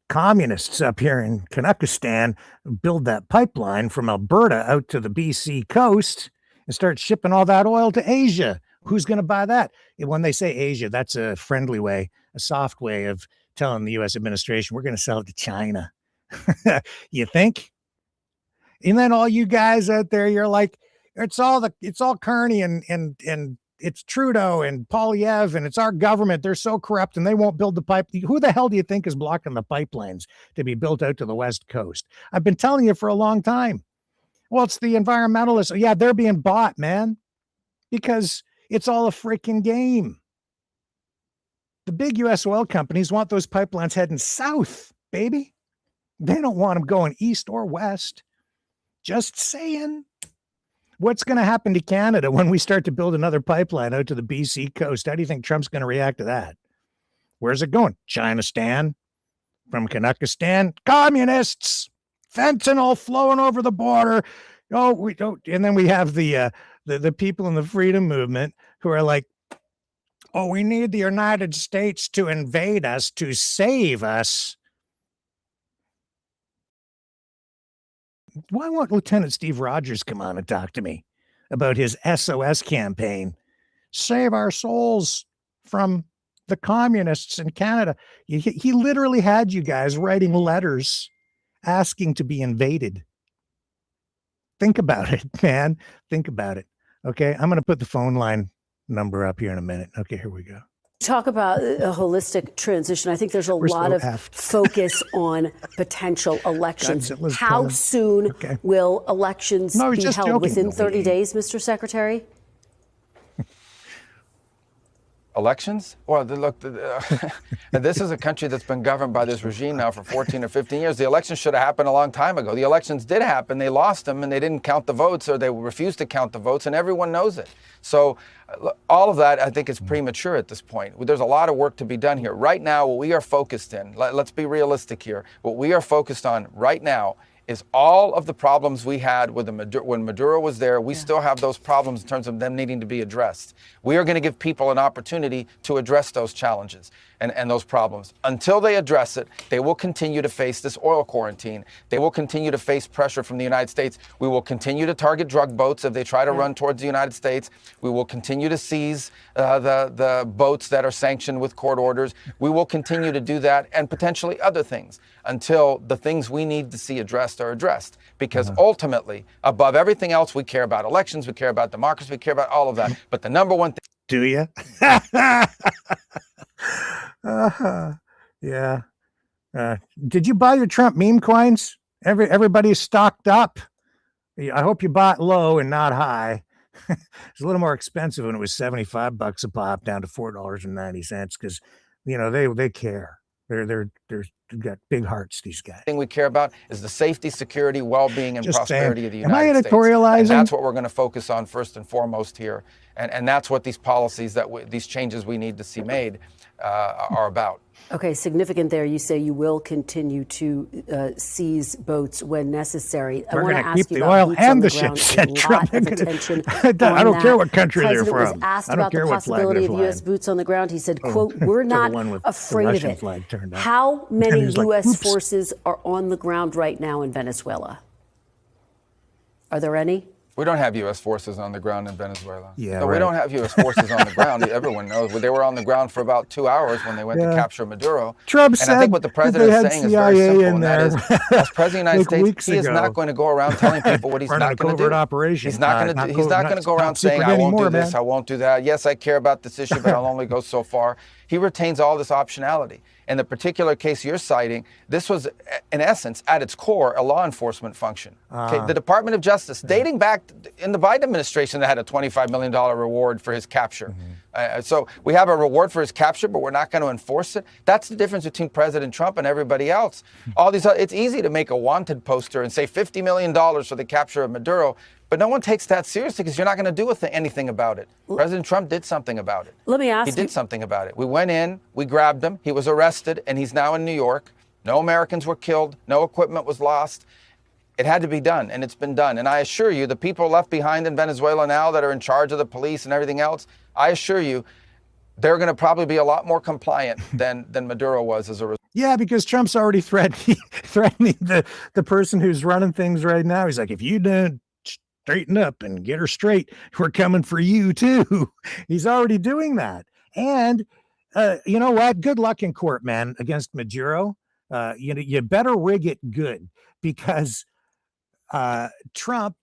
communists up here in Kanakistan build that pipeline from Alberta out to the BC coast and start shipping all that oil to Asia? Who's going to buy that? When they say Asia, that's a friendly way, a soft way of telling the U.S. administration, we're going to sell it to China. You think? And then all you guys out there, you're like, it's all Kearney and it's Trudeau and Polyev, and it's our government. They're so corrupt and they won't build the pipe. Who the hell do you think is blocking the pipelines to be built out to the West Coast? I've been telling you for a long time. Well, it's the environmentalists. Yeah, they're being bought, man, because it's all a freaking game. The big U.S. oil companies want those pipelines heading south, baby. They don't want them going east or west. Just saying. What's going to happen to Canada when we start to build another pipeline out to the BC coast? How do you think Trump's going to react to that? Where's it going? Chinastan, from Kanakistan, communists, fentanyl flowing over the border. Oh, we don't. And then we have the people in the freedom movement who are like, oh, we need the United States to invade us to save us. Why won't Lieutenant Steve Rogers come on and talk to me about his SOS campaign? Save our souls from the communists in Canada. He literally had you guys writing letters asking to be invaded. Think about it, man. Think about it. Okay, I'm going to put the phone line number up here in a minute. Okay, here we go. Talk about a holistic transition. I think there's a lot of focus on potential elections. How soon will elections be held? Joking. Within 30 days, Mr. Secretary? Elections? Well, look, this is a country that's been governed by this regime now for 14 or 15 years. The elections should have happened a long time ago. The elections did happen. They lost them, and they didn't count the votes, or they refused to count the votes, and everyone knows it. So all of that, I think, is premature at this point. There's a lot of work to be done here. Right now, what we are focused in, let's be realistic here, what we are focused on right now is all of the problems we had with when Maduro was there. We still have those problems in terms of them needing to be addressed. We are going to give people an opportunity to address those challenges and those problems. Until they address it, they will continue to face this oil quarantine. They will continue to face pressure from the United States. We will continue to target drug boats if they try to run towards the United States. We will continue to seize the boats that are sanctioned with court orders. We will continue to do that and potentially other things until the things we need to see addressed are addressed. Because ultimately, above everything else, we care about elections, we care about democracy, we care about all of that. But the number one thing... Do you? Yeah. Did you buy your Trump meme coins? Everybody's stocked up. I hope you bought low and not high. It's a little more expensive when it was $75 a pop down to $4.90 because, you know, they care. They've got big hearts, these guys. The thing we care about is the safety, security, well-being, and prosperity of the United States. Am I editorializing? And that's what we're going to focus on first and foremost here. And that's what these policies, these changes we need to see made are about. Okay, significant there. You say you will continue to seize boats when necessary. We're going to keep the oil and the ships. I don't care what country they're from. Was asked about the possibility of U.S. boots on the ground. He said, quote, we're not afraid of it. How many U.S. forces are on the ground right now in Venezuela? Are there any? We don't have U.S. forces on the ground in Venezuela. Yeah, no, we don't have U.S. forces on the ground. Everyone knows. They were on the ground for about 2 hours when they went to capture Maduro. Trump said I think what the president is saying is very simple, and that is, as president of the United States, he is not going to go around telling people what he's not going to do. Operation. He's not going to. He's not going to go around saying, "I won't do this, I won't do that. Yes, I care about this issue, but I'll only go so far." He retains all this optionality. In the particular case you're citing, this was, in essence, at its core, a law enforcement function. Okay? The Department of Justice, dating back in the Biden administration, that had a $25 million reward for his capture. So we have a reward for his capture, but we're not going to enforce it. That's the difference between President Trump and everybody else. All these, it's easy to make a wanted poster and say $50 million for the capture of Maduro, but no one takes that seriously because you're not going to do anything about it. President Trump did something about it. Let me ask you. He did something about it. We went in, we grabbed him, he was arrested, and he's now in New York. No Americans were killed, no equipment was lost. It had to be done, and it's been done. And I assure you, the people left behind in Venezuela now that are in charge of the police and everything else, I assure you, they're going to probably be a lot more compliant than Maduro was as a result. Yeah, because Trump's already threatening the person who's running things right now. He's like, if you don't straighten up and get her straight, we're coming for you too. He's already doing that. And you know what? Good luck in court, man, against Maduro. You better rig it good because Trump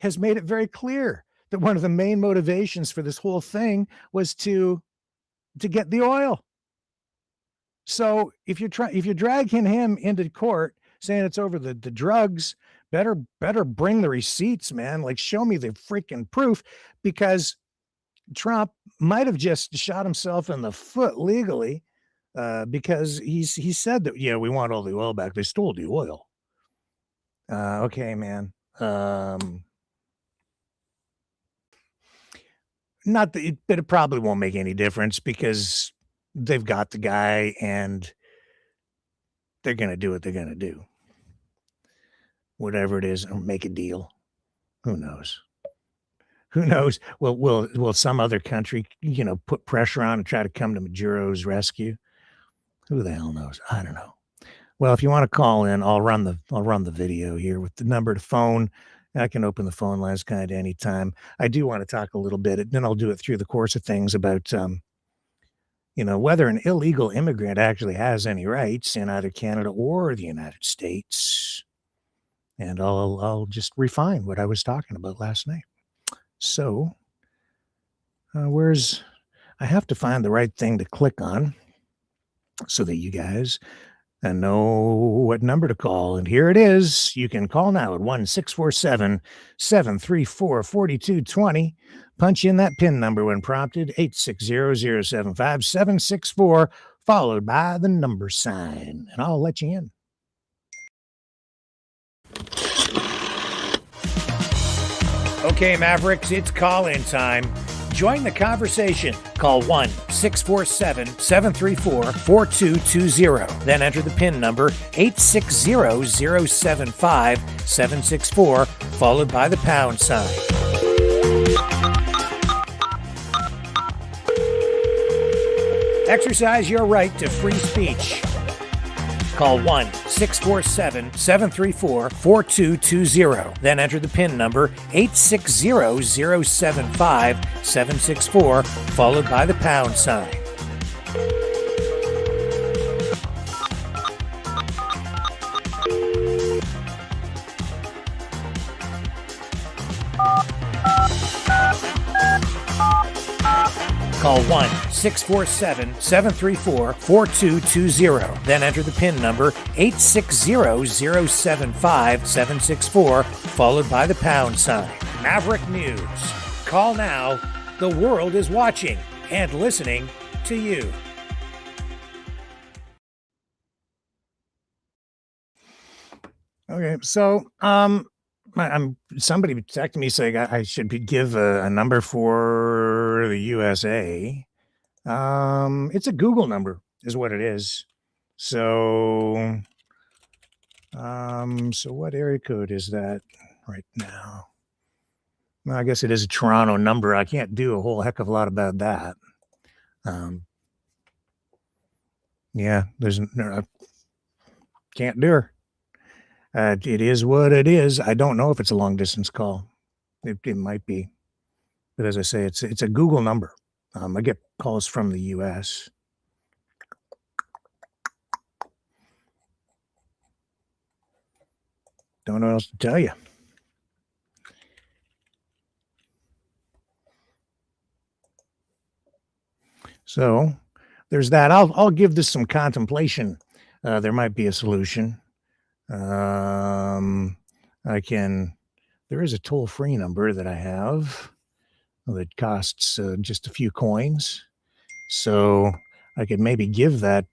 has made it very clear that one of the main motivations for this whole thing was to get the oil. So if you're dragging him into court saying it's over the drugs, better bring the receipts, man. Like, show me the freaking proof, because Trump might have just shot himself in the foot legally because he said that, yeah, we want all the oil back. They stole the oil. Okay, man. Not that it probably won't make any difference because they've got the guy and they're going to do what they're going to do. Whatever it is, or make a deal. Who knows? Who knows? Will some other country, put pressure on and try to come to Maduro's rescue? Who the hell knows? I don't know. Well, if you want to call in, I'll run the video here with the number to phone. I can open the phone lines kind of anytime. I do want to talk a little bit, then I'll do it through the course of things about, whether an illegal immigrant actually has any rights in either Canada or the United States. And I'll just refine what I was talking about last night. So, I have to find the right thing to click on so that you guys know what number to call. And here it is. You can call now at 1-647-734-4220. Punch in that PIN number when prompted, 860-075-764, followed by the number sign. And I'll let you in. Okay, Mavericks, it's call-in time. Join the conversation. Call 1-647-734-4220. Then enter the PIN number 860-075-764, followed by the pound sign. Exercise your right to free speech. Call 1-647-734-4220. Then enter the PIN number 860-075-764, followed by the pound sign. Call 1-647-734-4220. Then enter the PIN number 860-075-764, followed by the pound sign. Maverick News. Call now. The world is watching and listening to you. Okay, so somebody texted me saying I should give a number for the USA. It's a Google number, is what it is. So, so what area code is that right now? Well, I guess it is a Toronto number. I can't do a whole heck of a lot about that. Yeah, I can't do her. It is what it is. I don't know if it's a long distance call. It might be, but as I say, it's a Google number. I get calls from the U.S. Don't know what else to tell you. So there's that. I'll give this some contemplation. There might be a solution. There is a toll-free number that I have that costs just a few coins. So I could maybe give that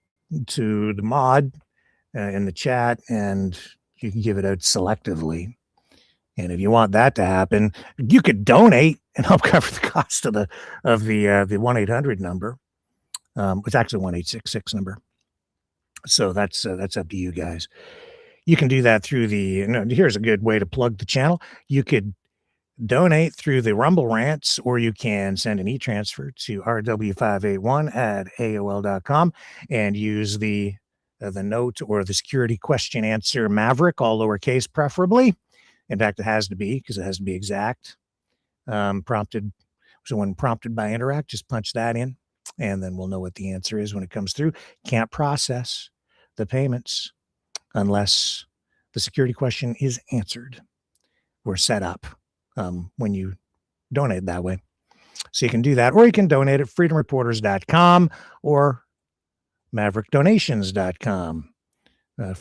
to the mod in the chat, and you can give it out selectively. And if you want that to happen, you could donate and help cover the cost of the 1-800 number. It's actually 1-866 number. So that's up to you guys. You can do that through here's a good way to plug the channel. You could donate through the Rumble Rants, or you can send an e-transfer to rw581@aol.com and use the note or the security question answer Maverick, all lowercase preferably. In fact, it has to be, because it has to be exact. Prompted. So when prompted by Interact, just punch that in, and then we'll know what the answer is when it comes through. Can't process the payments unless the security question is answered or set up when you donate that way. So you can do that, or you can donate at freedomreporters.com or maverickdonations.com.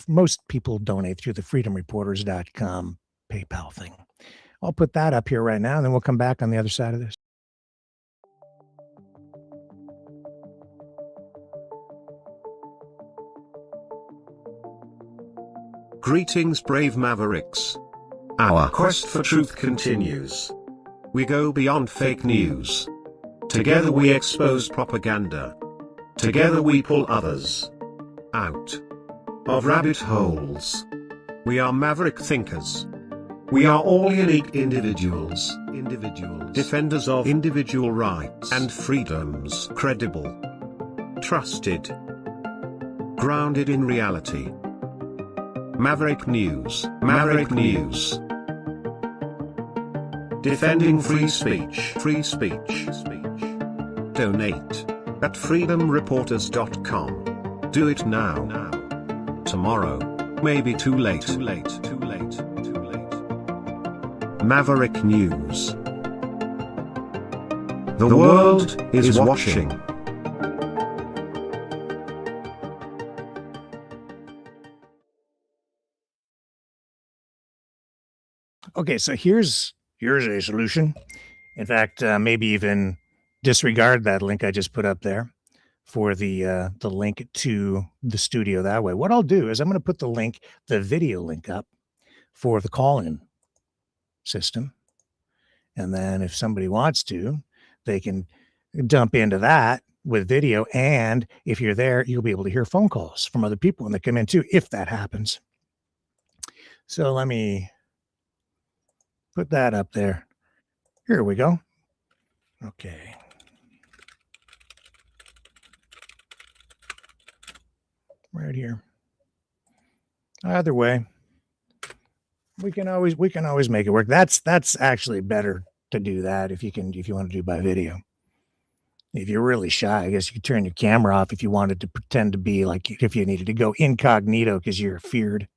Most people donate through the freedomreporters.com PayPal thing. I'll put that up here right now, and then we'll come back on the other side of this. Greetings, brave Mavericks. Our quest for truth continues. We go beyond fake news. Together we expose propaganda. Together we pull others out of rabbit holes. We are maverick thinkers. We are all unique individuals, defenders of individual rights and freedoms, credible, trusted, grounded in reality. Maverick News, Maverick News. Defending free speech, free speech. Donate at freedomreporters.com. Do it now. Tomorrow may be too late. Maverick News. The world is watching. Okay, so here's a solution. In fact, maybe even disregard that link I just put up there for the link to the studio that way. What I'll do is I'm going to put the video link up for the call-in system. And then if somebody wants to, they can dump into that with video. And if you're there, you'll be able to hear phone calls from other people when they come in too, if that happens. So let me put that up there. Here we go. Okay. Right here. Either way, we can always make it work. That's actually better to do that if you want to do by video. If you're really shy, I guess you could turn your camera off if you wanted to pretend to be like, if you needed to go incognito because you're feared.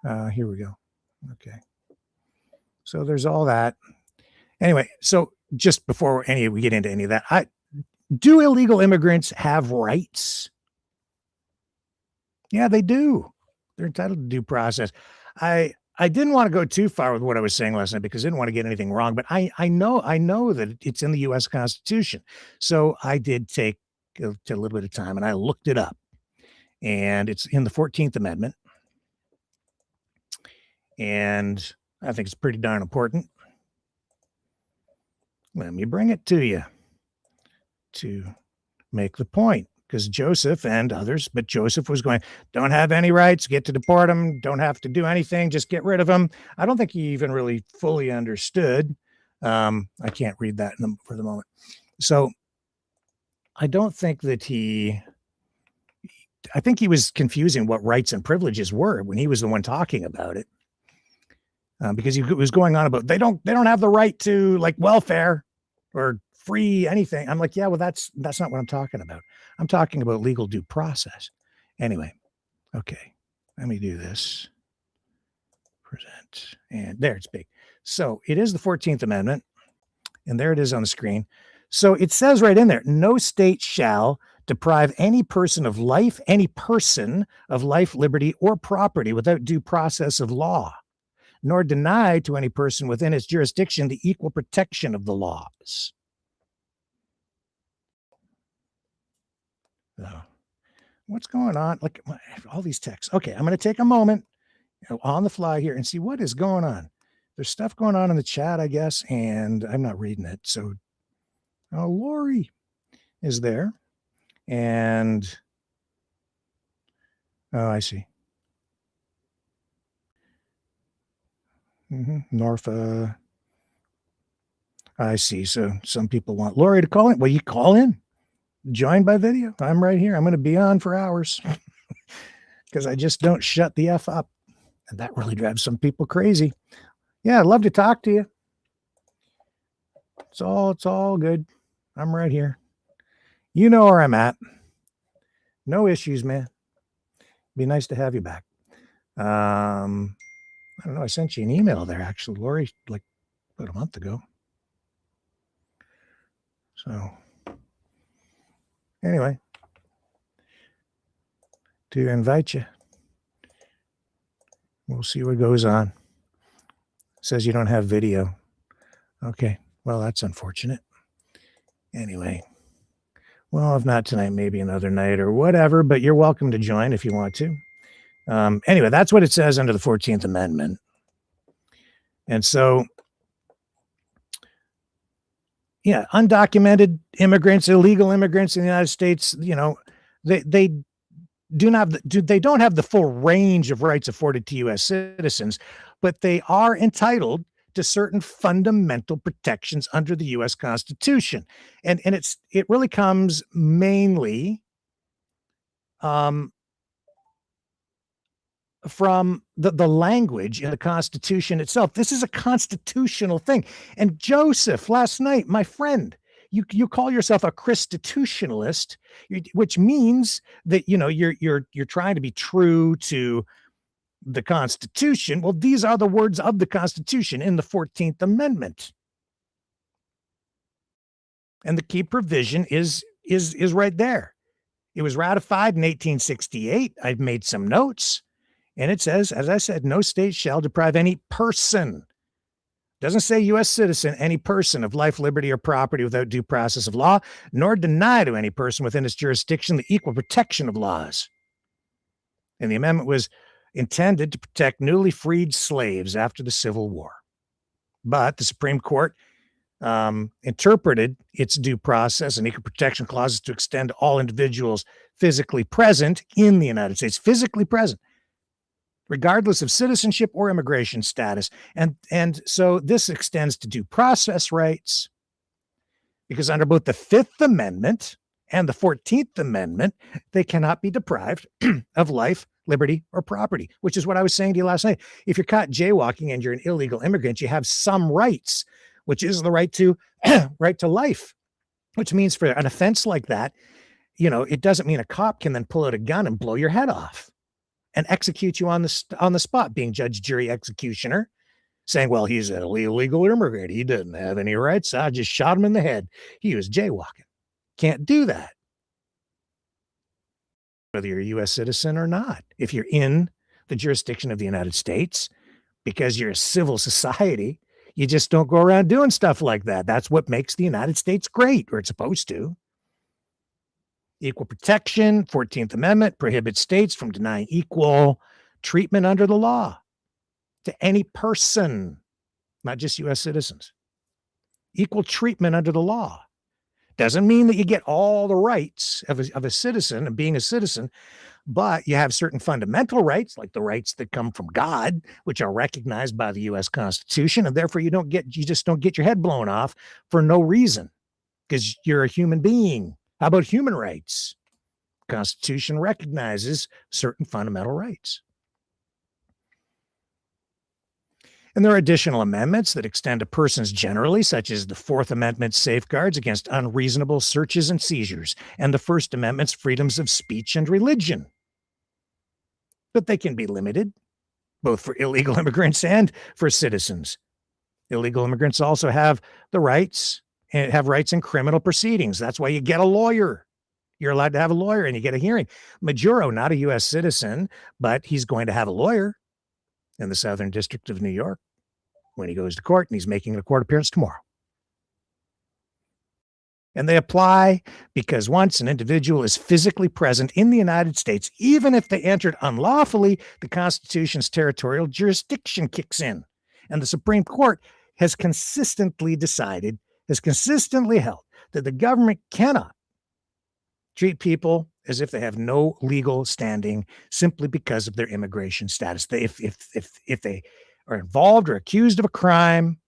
Here we go. Okay. So there's all that. Anyway, so just before we get into any of that, do illegal immigrants have rights? Yeah, they do. They're entitled to due process. I didn't want to go too far with what I was saying last night because I didn't want to get anything wrong, but I know that it's in the U.S. Constitution. So I did take a little bit of time and I looked it up, and it's in the 14th Amendment. And I think it's pretty darn important. Let me bring it to you to make the point, because Joseph and others, but Joseph was going, don't have any rights, get to deport them, don't have to do anything, just get rid of them. I don't think he even really fully understood. I can't read that for the moment. So I don't think that I think he was confusing what rights and privileges were when he was the one talking about it. Because he was going on about they don't have the right to like welfare or free anything. I'm like, yeah, well, that's not what I'm talking about. I'm talking about legal due process. Anyway, okay, let me do this. Present, and there, it's big. So it is the 14th Amendment, and there it is on the screen. So it says right in there, no state shall deprive any person, liberty, or property without due process of law, nor deny to any person within its jurisdiction the equal protection of the laws. So, what's going on? Look at all these texts. Okay, I'm going to take a moment on the fly here and see what is going on. There's stuff going on in the chat, I guess, and I'm not reading it. So, Lori is there. And, I see. Norfa. I see. So some people want Lori to call in. Well, you call in. Join by video. I'm right here. I'm going to be on for hours because I just don't shut the F up. And that really drives some people crazy. Yeah, I'd love to talk to you. It's all good. I'm right here. You know where I'm at. No issues, man. Be nice to have you back. I don't know. I sent you an email there, actually, Lori, like about a month ago. So anyway, to invite you. We'll see what goes on. It says you don't have video. Okay. Well, that's unfortunate. Anyway. Well, if not tonight, maybe another night or whatever, but you're welcome to join if you want to. Anyway, that's what it says under the 14th Amendment. And so Yeah, undocumented immigrants, illegal immigrants in the United States, they don't have the full range of rights afforded to U.S. citizens, but they are entitled to certain fundamental protections under the U.S. Constitution, and it really comes mainly from the language in the Constitution itself. This is a constitutional thing. And Joseph, last night, my friend, you call yourself a Christitutionalist, which means that you're trying to be true to the Constitution. Well, these are the words of the Constitution in the 14th Amendment. And the key provision is right there. It was ratified in 1868. I've made some notes. And it says, as I said, no state shall deprive any person. Doesn't say U.S. citizen, any person of life, liberty, or property without due process of law, nor deny to any person within its jurisdiction the equal protection of laws. And the amendment was intended to protect newly freed slaves after the Civil War. But the Supreme Court interpreted its due process and equal protection clauses to extend to all individuals physically present in the United States, physically present, regardless of citizenship or immigration status. And so this extends to due process rights, because under both the Fifth Amendment and the 14th Amendment, they cannot be deprived of life, liberty, or property, which is what I was saying to you last night. If you're caught jaywalking and you're an illegal immigrant, you have some rights, which is the right to right to life, which means for an offense like that, it doesn't mean a cop can then pull out a gun and blow your head off and execute you on the spot, being judge, jury, executioner, saying, well, he's an illegal immigrant. He didn't have any rights. I just shot him in the head. He was jaywalking. Can't do that, whether you're a U.S. citizen or not. If you're in the jurisdiction of the United States, because you're a civil society, you just don't go around doing stuff like that. That's what makes the United States great, or it's supposed to. Equal protection, 14th Amendment prohibits states from denying equal treatment under the law to any person, not just U.S. citizens. Equal treatment under the law doesn't mean that you get all the rights of a citizen and being a citizen, but you have certain fundamental rights, like the rights that come from God, which are recognized by the U.S. Constitution, and therefore you just don't get your head blown off for no reason, because you're a human being. How about human rights? The Constitution recognizes certain fundamental rights. And there are additional amendments that extend to persons generally, such as the Fourth Amendment's safeguards against unreasonable searches and seizures, and the First Amendment's freedoms of speech and religion. But they can be limited, both for illegal immigrants and for citizens. Illegal immigrants also have the rights and have rights in criminal proceedings. That's why you get a lawyer. You're allowed to have a lawyer and you get a hearing. Maduro, not a U.S. citizen, but he's going to have a lawyer in the Southern District of New York when he goes to court, and he's making a court appearance tomorrow. And they apply because once an individual is physically present in the United States, even if they entered unlawfully, the Constitution's territorial jurisdiction kicks in. And the Supreme Court has consistently held that the government cannot treat people as if they have no legal standing simply because of their immigration status. If they are involved or accused of a crime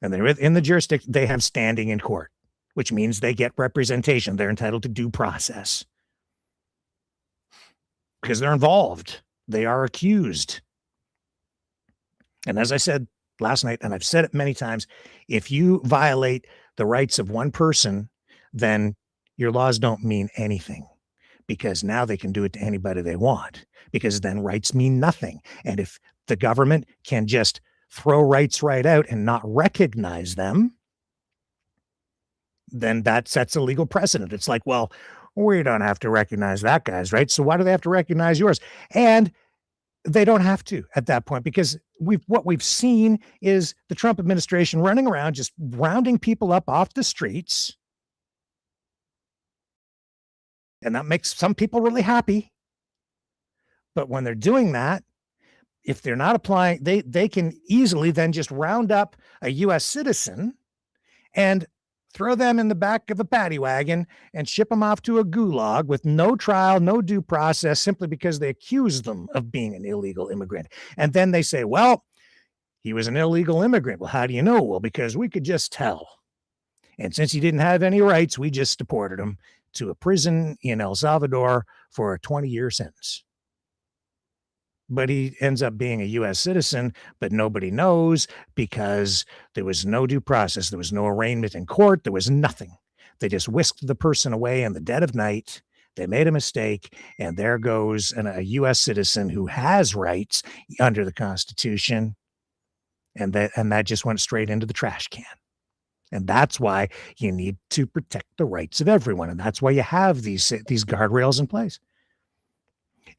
and they're in the jurisdiction, they have standing in court, which means they get representation. They're entitled to due process because they're involved. They are accused. And as I said last night, and I've said it many times, if you violate the rights of one person, then your laws don't mean anything, because now they can do it to anybody they want, because then rights mean nothing. And if the government can just throw rights right out and not recognize them, then that sets a legal precedent. It's like, well, we don't have to recognize that guy's rights, so why do they have to recognize yours? And they don't have to at that point, because what we've seen is the Trump administration running around just rounding people up off the streets. And that makes some people really happy. But when they're doing that, if they're not applying, they can easily then just round up a U.S. citizen and throw them in the back of a paddy wagon and ship them off to a gulag with no trial, no due process, simply because they accuse them of being an illegal immigrant. And then they say, well, he was an illegal immigrant. Well, how do you know? Well, because we could just tell. And since he didn't have any rights, we just deported him to a prison in El Salvador for a 20-year sentence. But he ends up being a U.S. citizen, but nobody knows because there was no due process. There was no arraignment in court. There was nothing. They just whisked the person away in the dead of night. They made a mistake, and there goes a U.S. citizen who has rights under the Constitution, and that just went straight into the trash can. And that's why you need to protect the rights of everyone, and that's why you have these guardrails in place.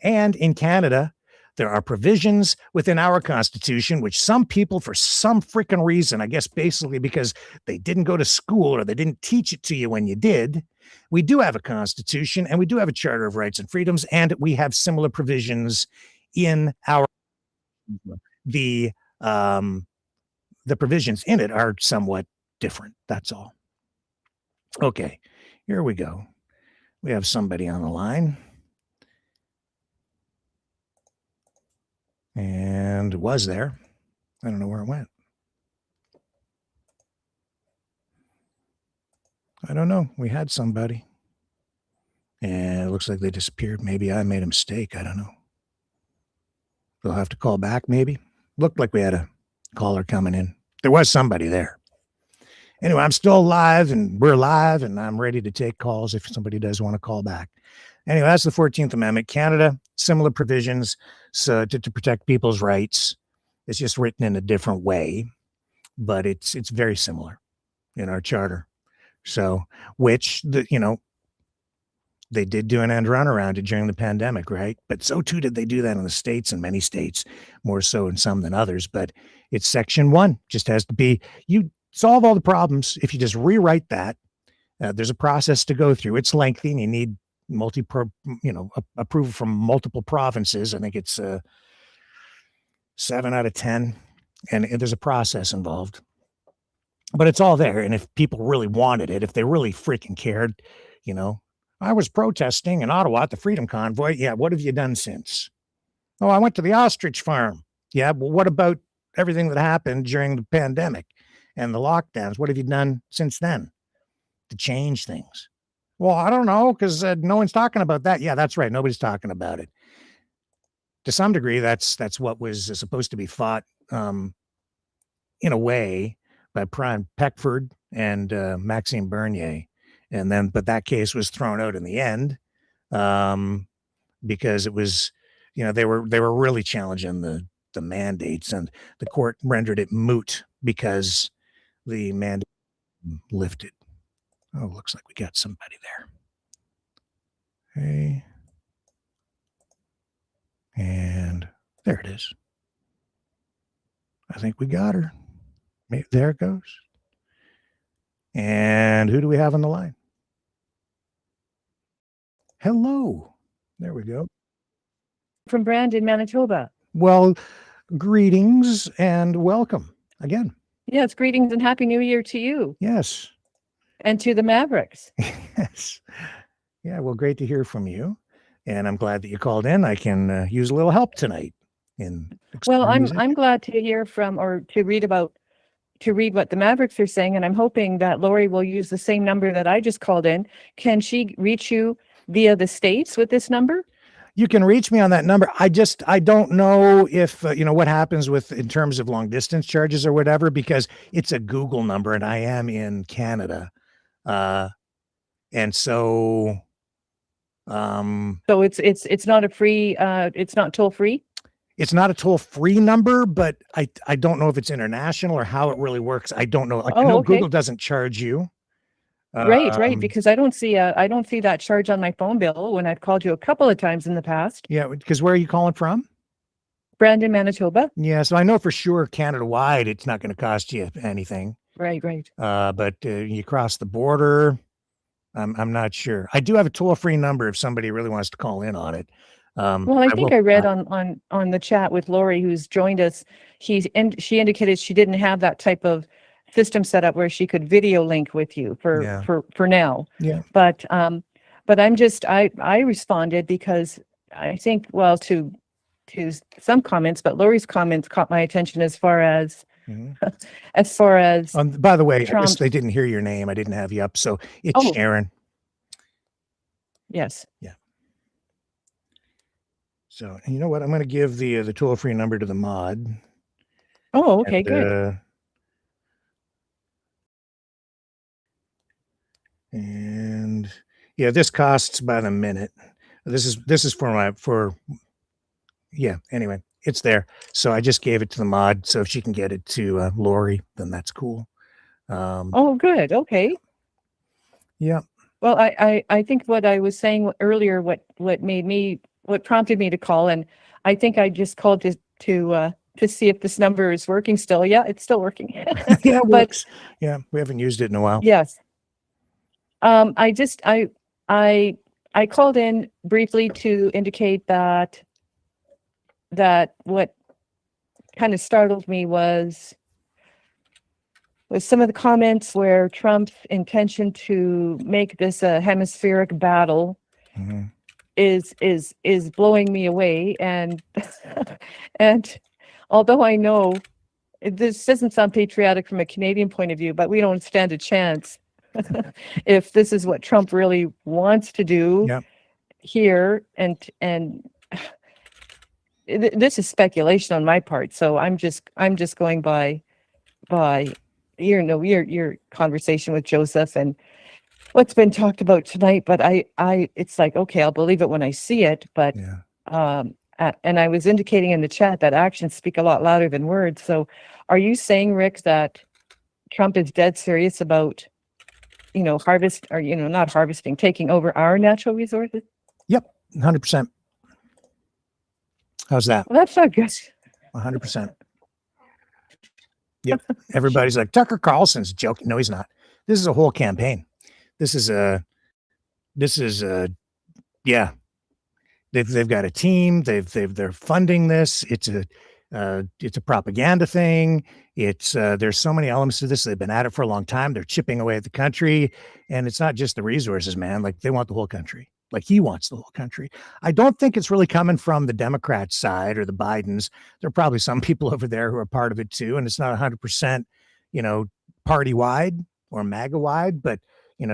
And in Canada, there are provisions within our Constitution, which some people, for some freaking reason, I guess basically because they didn't go to school or they didn't teach it to you when you did, we do have a Constitution and we do have a Charter of Rights and Freedoms, and we have similar provisions in our the provisions in it are somewhat different. That's all. Okay, here we go. We have somebody on the line. And it was there. I don't know where it went. I don't know. We had somebody. And it looks like they disappeared. Maybe I made a mistake. I don't know. We'll have to call back, maybe. Looked like we had a caller coming in. There was somebody there. Anyway, I'm still live, and we're live, and I'm ready to take calls if somebody does want to call back. Anyway, that's the 14th Amendment. Canada, similar provisions so to protect people's rights. It's just written in a different way, but it's very similar in our charter. So, which, they did do an end run around it during the pandemic, right? But so too did they do that in the States, and many states, more so in some than others. But it's Section 1, just has to be, you solve all the problems if you just rewrite that. There's a process to go through. It's lengthy, and you need approval from multiple provinces. I think it's 7 out of 10, and there's a process involved. But it's all there, and if people really wanted it, if they really freaking cared, I was protesting in Ottawa at the Freedom Convoy. Yeah, what have you done since? Oh, I went to the ostrich farm. Yeah, well, what about everything that happened during the pandemic and the lockdowns? What have you done since then to change things? Well, I don't know, because no one's talking about that. Yeah, that's right. Nobody's talking about it. To some degree, that's what was supposed to be fought in a way by Prime Peckford and Maxime Bernier. But that case was thrown out in the end because it was, they were really challenging the mandates, and the court rendered it moot because the mandate lifted. Oh, looks like we got somebody there. Okay. And there it is. I think we got her. There it goes. And who do we have on the line? Hello. There we go. From Brandon, Manitoba. Well, greetings and welcome again. Yes, greetings and Happy New Year to you. Yes. And to the Mavericks. Yes. Yeah, well, great to hear from you. And I'm glad that you called in. I can use a little help tonight. I'm glad to hear from, or to read what the Mavericks are saying. And I'm hoping that Lori will use the same number that I just called in. Can she reach you via the States with this number? You can reach me on that number. I don't know if, what happens in terms of long distance charges or whatever, because it's a Google number and I am in Canada. And so, so it's not a free, it's not toll free. It's not a toll free number, but I don't know if it's international or how it really works. I don't know. I know okay. Google doesn't charge you. Right. Because I don't see that charge on my phone bill when I've called you a couple of times in the past. Yeah. Because where are you calling from? Brandon, Manitoba. Yeah. So I know for sure Canada-wide, it's not going to cost you anything. Right. But you cross the border, I'm not sure. I do have a toll-free number if somebody really wants to call in on it. Well, I think I read on the chat with Lori, who's joined us. She indicated she didn't have that type of system set up where she could video link with you Yeah. for now. Yeah. But I responded because I think, well, to some comments, but Lori's comments caught my attention as far as By the way, I guess Trump's- they didn't hear your name. I didn't have you up, so it's Oh. Sharon. Yes. Yeah. So you know what? I'm going to give the toll-free number to the mod. Oh, okay, And, good. And yeah, this costs about a minute. This is for yeah. Anyway, it's there. So I just gave it to the mod. So if she can get it to Lori, then that's cool. Oh, good. Okay. Yeah. Well, I think what I was saying earlier, what prompted me to call, and I think I just called to see if this number is working still. Yeah, it's still working. Yeah, it works. Yeah, we haven't used it in a while. Yes. I called in briefly to indicate that what kind of startled me was some of the comments where Trump's intention to make this a hemispheric battle is blowing me away. And and although I know this doesn't sound patriotic from a Canadian point of view, but we don't stand a chance if this is what Trump really wants to do here. And this is speculation on my part. So I'm just going by your conversation with Joseph and what's been talked about tonight. But it's like, okay, I'll believe it when I see it. But and I was indicating in the chat that actions speak a lot louder than words. So are you saying, Rick, that Trump is dead serious about, not harvesting, taking over our natural resources? Yep, 100%. How's that? Well, that's not good. 100%. Yep. Everybody's like, Tucker Carlson's joking. No, he's not. This is a whole campaign. Yeah. They've got a team. They're funding this. It's a propaganda thing. There's so many elements to this. They've been at it for a long time. They're chipping away at the country, and it's not just the resources, man. Like, they want the whole country. Like, he wants the whole country. I don't think it's really coming from the Democrat side or the Bidens. There are probably some people over there who are part of it too, and it's not 100%, party wide or MAGA wide. But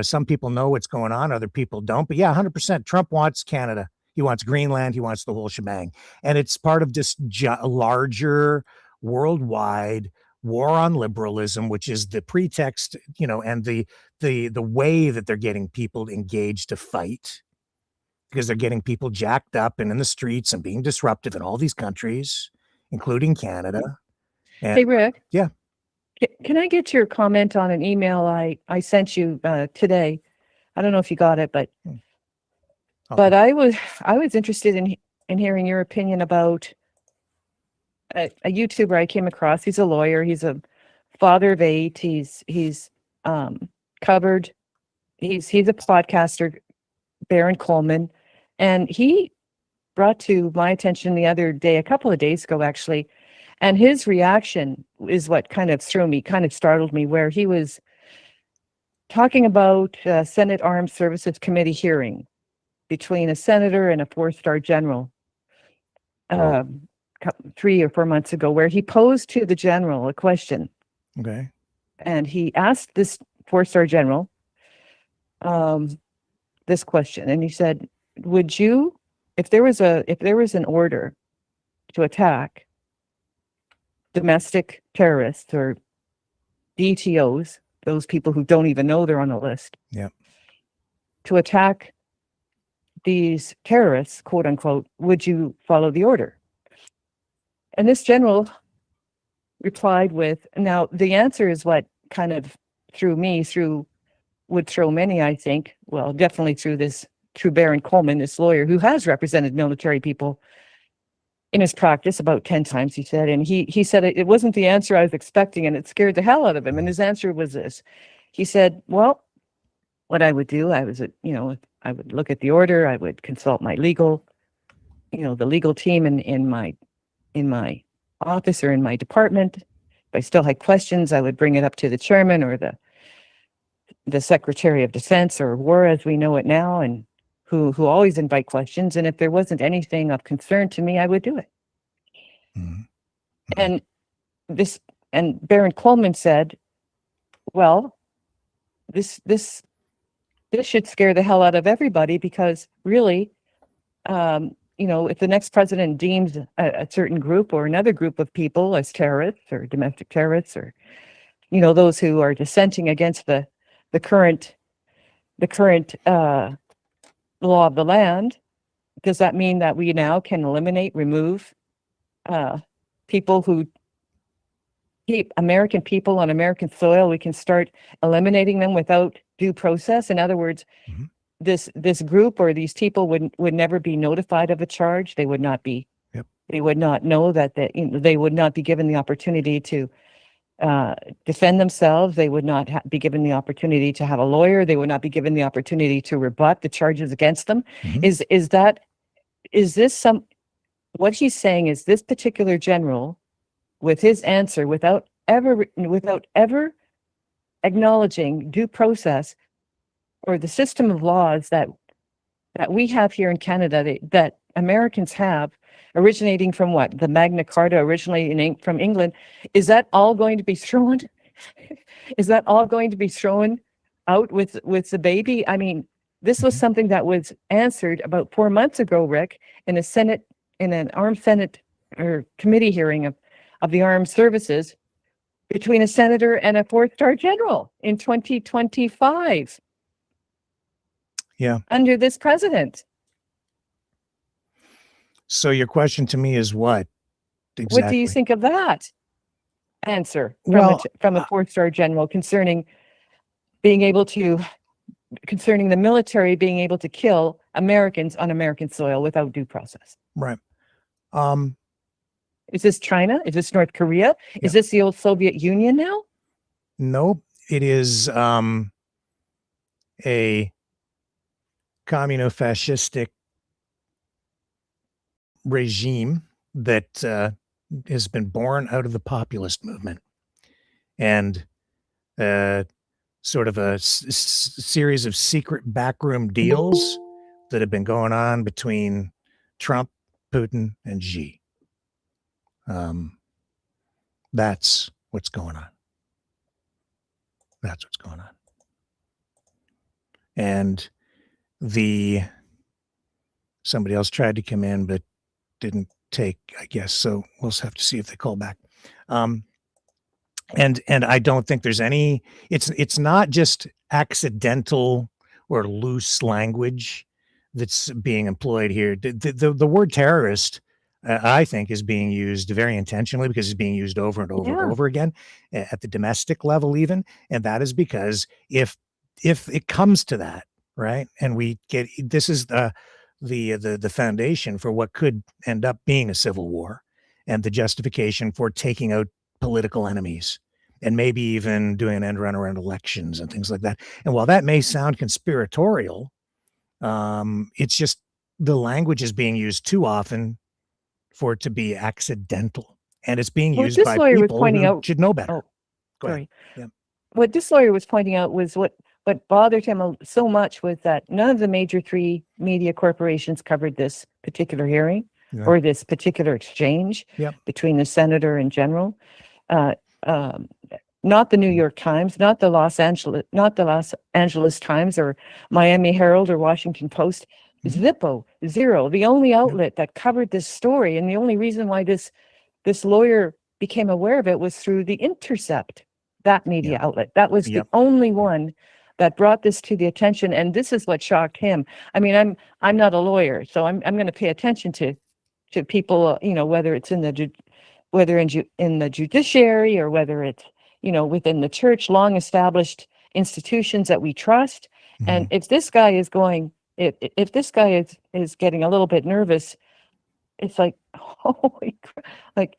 some people know what's going on, other people don't. But yeah, 100%. Trump wants Canada. He wants Greenland. He wants the whole shebang. And it's part of this larger worldwide war on liberalism, which is the pretext, and the way that they're getting people engaged to fight, because they're getting people jacked up and in the streets and being disruptive in all these countries, including Canada. And, hey, Rick. Yeah. Can I get your comment on an email I sent you today? I don't know if you got it, but I was interested in hearing your opinion about a YouTuber I came across. He's a lawyer. He's a father of 8. He's covered. He's a podcaster, Baron Coleman, and he brought to my attention the other day, a couple of days ago actually, and his reaction is what kind of startled me, where he was talking about Senate Armed Services Committee hearing between a senator and a 4-star general 3 or 4 months ago, where he posed to the general a question. Okay. And he asked this 4-star general this question, and he said, would you, if there was an order to attack domestic terrorists or DTOs, those people who don't even know they're on the list, to attack these terrorists, quote unquote, would you follow the order? And this general replied with, now the answer is what kind of would throw many, I think, well, definitely through Baron Coleman, this lawyer who has represented military people in his practice about 10 times, he said. And he said it wasn't the answer I was expecting, and it scared the hell out of him. And his answer was this. He said, well, what I would do, I would look at the order, I would consult my the legal team in my office or in my department, I still had questions, I would bring it up to the chairman or the Secretary of Defense or War as we know it now, and who always invite questions. And if there wasn't anything of concern to me, I would do it. Mhm. And Baron Coleman said, well, this should scare the hell out of everybody, because really, if the next president deems a certain group or another group of people as terrorists or domestic terrorists, or those who are dissenting against the current law of the land, does that mean that we now can remove people who keep American people on American soil? We can start eliminating them without due process. In other words, Mhm. this group or these people would never be notified of a charge. They would not be. Yep. They would not know that they would not be given the opportunity to defend themselves. They would not be given the opportunity to have a lawyer. They would not be given the opportunity to rebut the charges against them. Mhm. Is this what he's saying is this particular general, with his answer, without ever acknowledging due process or the system of laws that we have here in Canada, that Americans have, originating from what? The Magna Carta, originally from England. Is that all going to be thrown? Is that all going to be thrown out with the baby? I mean, this was Mhm. something that was answered about 4 months ago, Rick, in an armed Senate or committee hearing of the armed services, between a senator and a 4-star general in 2025. Yeah. Under this president. So your question to me is what exactly? What do you think of that answer Well, from a 4-star general concerning the military being able to kill Americans on American soil without due process? right. Is this China? Is this North Korea? Is this the old Soviet Union now? Nope. It is a communo-fascistic regime that has been born out of the populist movement, and sort of a series of secret backroom deals that have been going on between Trump, Putin, and Xi. That's what's going on. That's what's going on. And somebody else tried to come in, but didn't take, I guess. So we'll have to see if they call back. And I don't think there's any, it's not just accidental or loose language that's being employed here. The word terrorist, I think, is being used very intentionally, because it's being used over and over and over again at the domestic level even. And that is because if it comes to that, right, and this is the foundation for what could end up being a civil war, and the justification for taking out political enemies, and maybe even doing an end run around elections and things like that. And while that may sound conspiratorial, it's just the language is being used too often for it to be accidental, and it's being used by people who should know better. Oh, Go sorry. ahead. Yeah. What this lawyer was pointing out was what bothered him so much was that none of the major 3 media corporations covered this particular hearing or this particular exchange between the senator and general. Not the New York Times, not the Los Angeles Times or Miami Herald or Washington Post. Zippo, zero. The only outlet that covered this story, and the only reason why this lawyer became aware of it, was through The Intercept, that media outlet. That was the only one that brought this to the attention, and this is what shocked him. I mean, I'm not a lawyer, so I'm going to pay attention to people, whether it's in the judiciary, or whether it's within the church, long established institutions that we trust. And if this guy is if this guy is getting a little bit nervous, it's like, holy crap, like,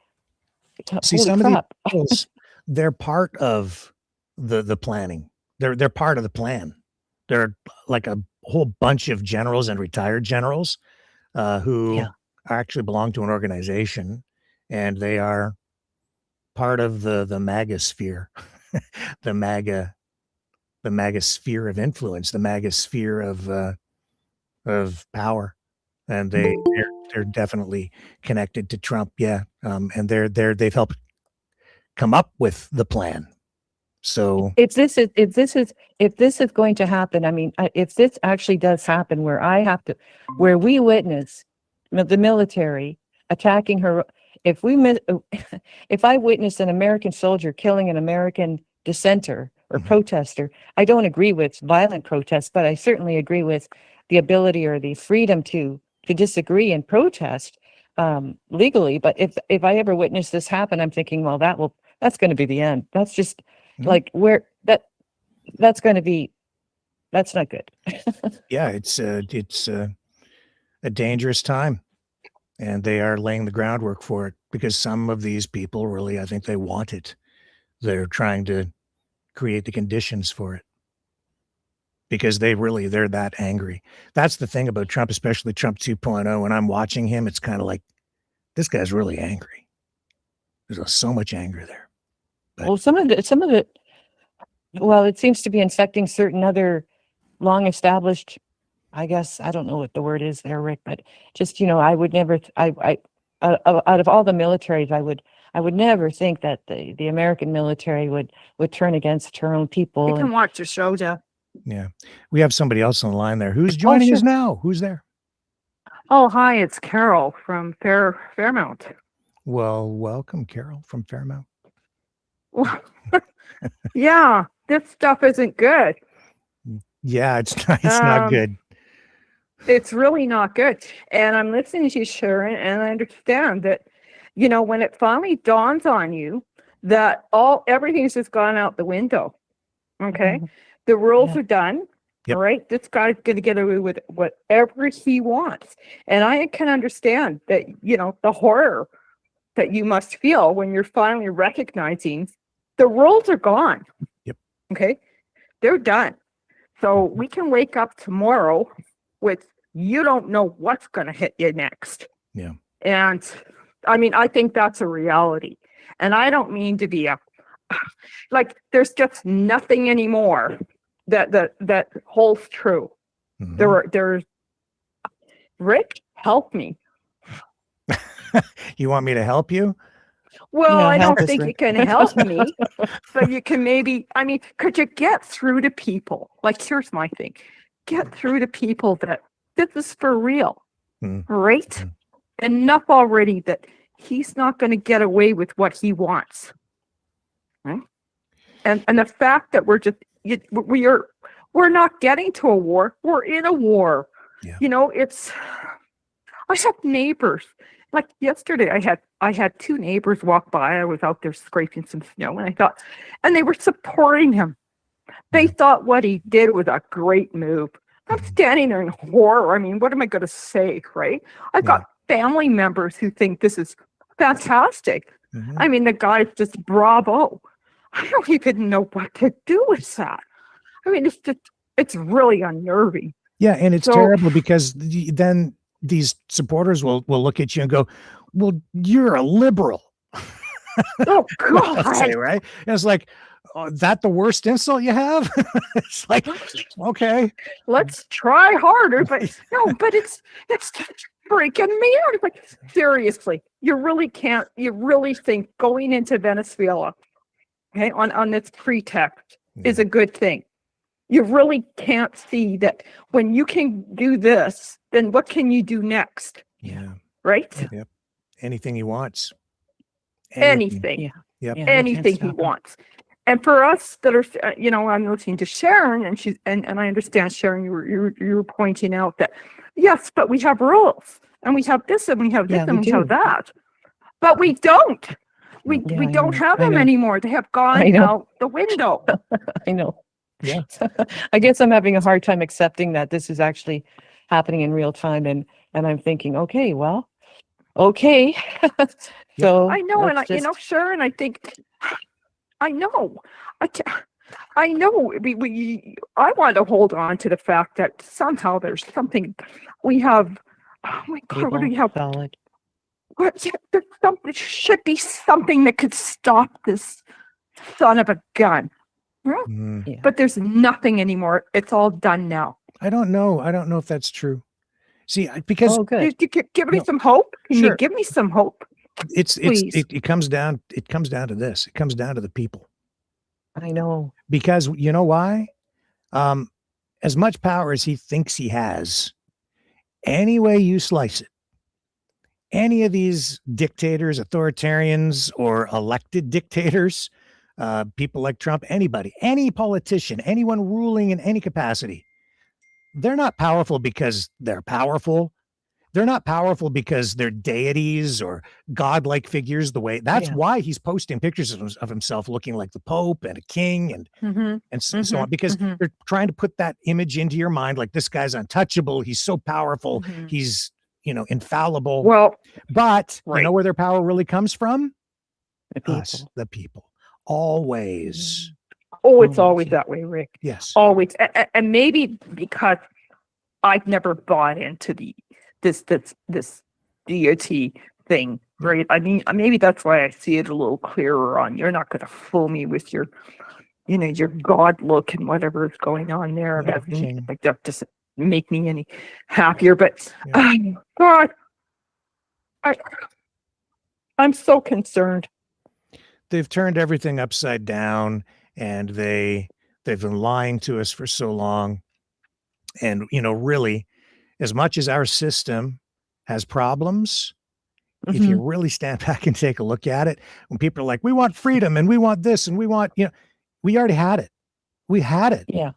See, holy some crap. of these, they're part of the planning. They're part of the plan. They're like a whole bunch of generals and retired generals who actually belong to an organization, and they are part of the MAGA sphere, the MAGA sphere of influence, the MAGA sphere of power, and they're definitely connected to Trump. Yeah, and they've helped come up with the plan. So if this is going to happen, I mean, if this actually does happen, where we witness the military attacking her, if I witness an American soldier killing an American dissenter or protester, I don't agree with violent protests, but I certainly agree with the ability or the freedom to disagree and protest legally. But if I ever witness this happen, I'm thinking, well, that's going to be the end. That's just like that's going to be, that's not good. yeah, it's a dangerous time, and they are laying the groundwork for it because some of these people really, I think they want it. They're trying to create the conditions for it because they're that angry. That's the thing about Trump, especially Trump 2.0. When I'm watching him, it's kind of like, this guy's really angry. There's so much anger there. But, well, some of it, well, it seems to be infecting certain other long established, I guess, I don't know what the word is there, Rick, but just, I would never, out of all the militaries, I would never think that the American military would turn against her own people. You can watch the show, Jeff. Yeah. We have somebody else on the line there. Who's joining us now? Who's there? Oh, hi, it's Carol from Fairmount. Well, welcome, Carol from Fairmount. Yeah, this stuff isn't good. Yeah, it's not good. It's really not good. And I'm listening to you, Sharon, and I understand that, when it finally dawns on you that everything's just gone out the window. Okay. Mm-hmm. The rules are done. Yep. All right. This guy's going to get away with whatever he wants. And I can understand that, the horror that you must feel when you're finally recognizing the rules are gone. Yep. Okay. They're done. So we can wake up tomorrow with, you don't know what's going to hit you next. Yeah. And I mean, I think that's a reality. And I don't mean to be there's just nothing anymore that holds true. Mm-hmm. There's Rick, help me. You want me to help you? Well, I don't think you can help me, but you can could you get through to people? Here's my thing. Get through to people that this is for real, right? Enough already that he's not going to get away with what he wants. Right? And the fact that we're not getting to a war, we're in a war. Yeah. I have neighbors. Like yesterday, I had two neighbors walk by. I was out there scraping some snow, and they were supporting him. They thought what he did was a great move. I'm standing there in horror. I mean, what am I going to say, right? I've got family members who think this is fantastic. Mm-hmm. I mean, the guy's just bravo. I don't even know what to do with that. I mean, it's really unnerving. Yeah, and it's terrible because then these supporters will look at you and go, well, you're a liberal. Oh, God. Say, right? And it's like, that the worst insult you have? It's like, okay. Let's try harder. But no, but it's just freaking me out. It's like, seriously, you really think going into Venezuela, okay, on this pretext is a good thing. You really can't see that when you can do this, then what can you do next? Yeah. Right? Yep. Anything he wants. Anything. Yeah. Yep. Yeah, anything he wants. And for us that are, I'm listening to Sharon, and I understand, Sharon, you were pointing out that, yes, but we have rules, and we have this, and we have this, and we have that. But we don't. We don't have them anymore. They have gone out the window. I know. Yeah. I guess I'm having a hard time accepting that this is actually happening in real time, and I'm thinking, okay. So I know, and Sharon, I think, I know. I know. I want to hold on to the fact that somehow there's something we have. Oh my God, what do we have? Solid. There should be something that could stop this son of a gun. Right? Mhm. Yeah. But there's nothing anymore. It's all done now. I don't know. I don't know if that's true. See, because Oh, good. Give me No. some hope. Can Sure. you give me some hope? Please. it comes down to this. It comes down to the people. I know. Because you know why? As much power as he thinks he has, any way you slice it, any of these dictators, authoritarians, or elected dictators, people like Trump, anybody, any politician, anyone ruling in any capacity, they're not powerful because they're powerful. They're not powerful because they're deities or godlike figures. That's Yeah. why he's posting pictures of himself looking like the Pope and a king and so on, because they're trying to put that image into your mind, like this guy's untouchable. He's so powerful. He's, infallible. Well, but you right. know where their power really comes from? The people. Us, the people. Always. Oh, it's always that way, Rick. Yes. Always. And maybe because I've never bought into this deity thing, right? I mean, maybe that's why I see it a little clearer on. You're not going to fool me with your God look and whatever is going on there. Yeah, Like that doesn't make me any happier. But God, I'm so concerned. They've turned everything upside down, and they've been lying to us for so long. And really, as much as our system has problems, if you really stand back and take a look at it, when people are like, we want freedom and we want this and we want, we already had it. We had it. Yeah.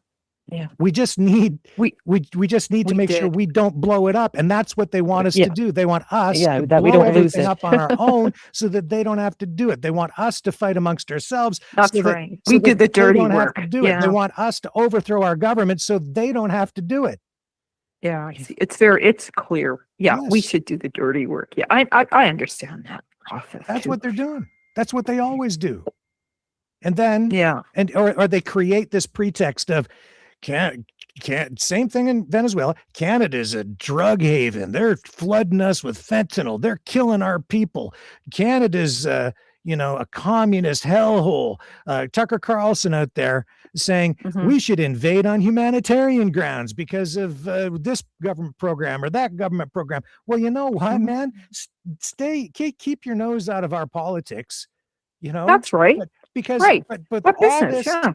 Yeah. We just need to make sure we don't blow it up. And that's what they want us to do. They want us to that we blow don't lose everything it up on our own so that they don't have to do it. They want us to fight amongst ourselves. That's right. We did the dirty work. They want us to overthrow our government so they don't have to do it. Yeah, I see. It's clear. Yeah, we should do the dirty work. Yeah, I understand that process. That's too. what they're doing. That's what they always do. And then, or they create this pretext of, same thing in Venezuela. Canada's a drug haven. They're flooding us with fentanyl. They're killing our people. Canada's, a communist hellhole. Tucker Carlson out there saying we should invade on humanitarian grounds because of this government program or that government program. Well, you know what, man? Keep your nose out of our politics. That's right. Because but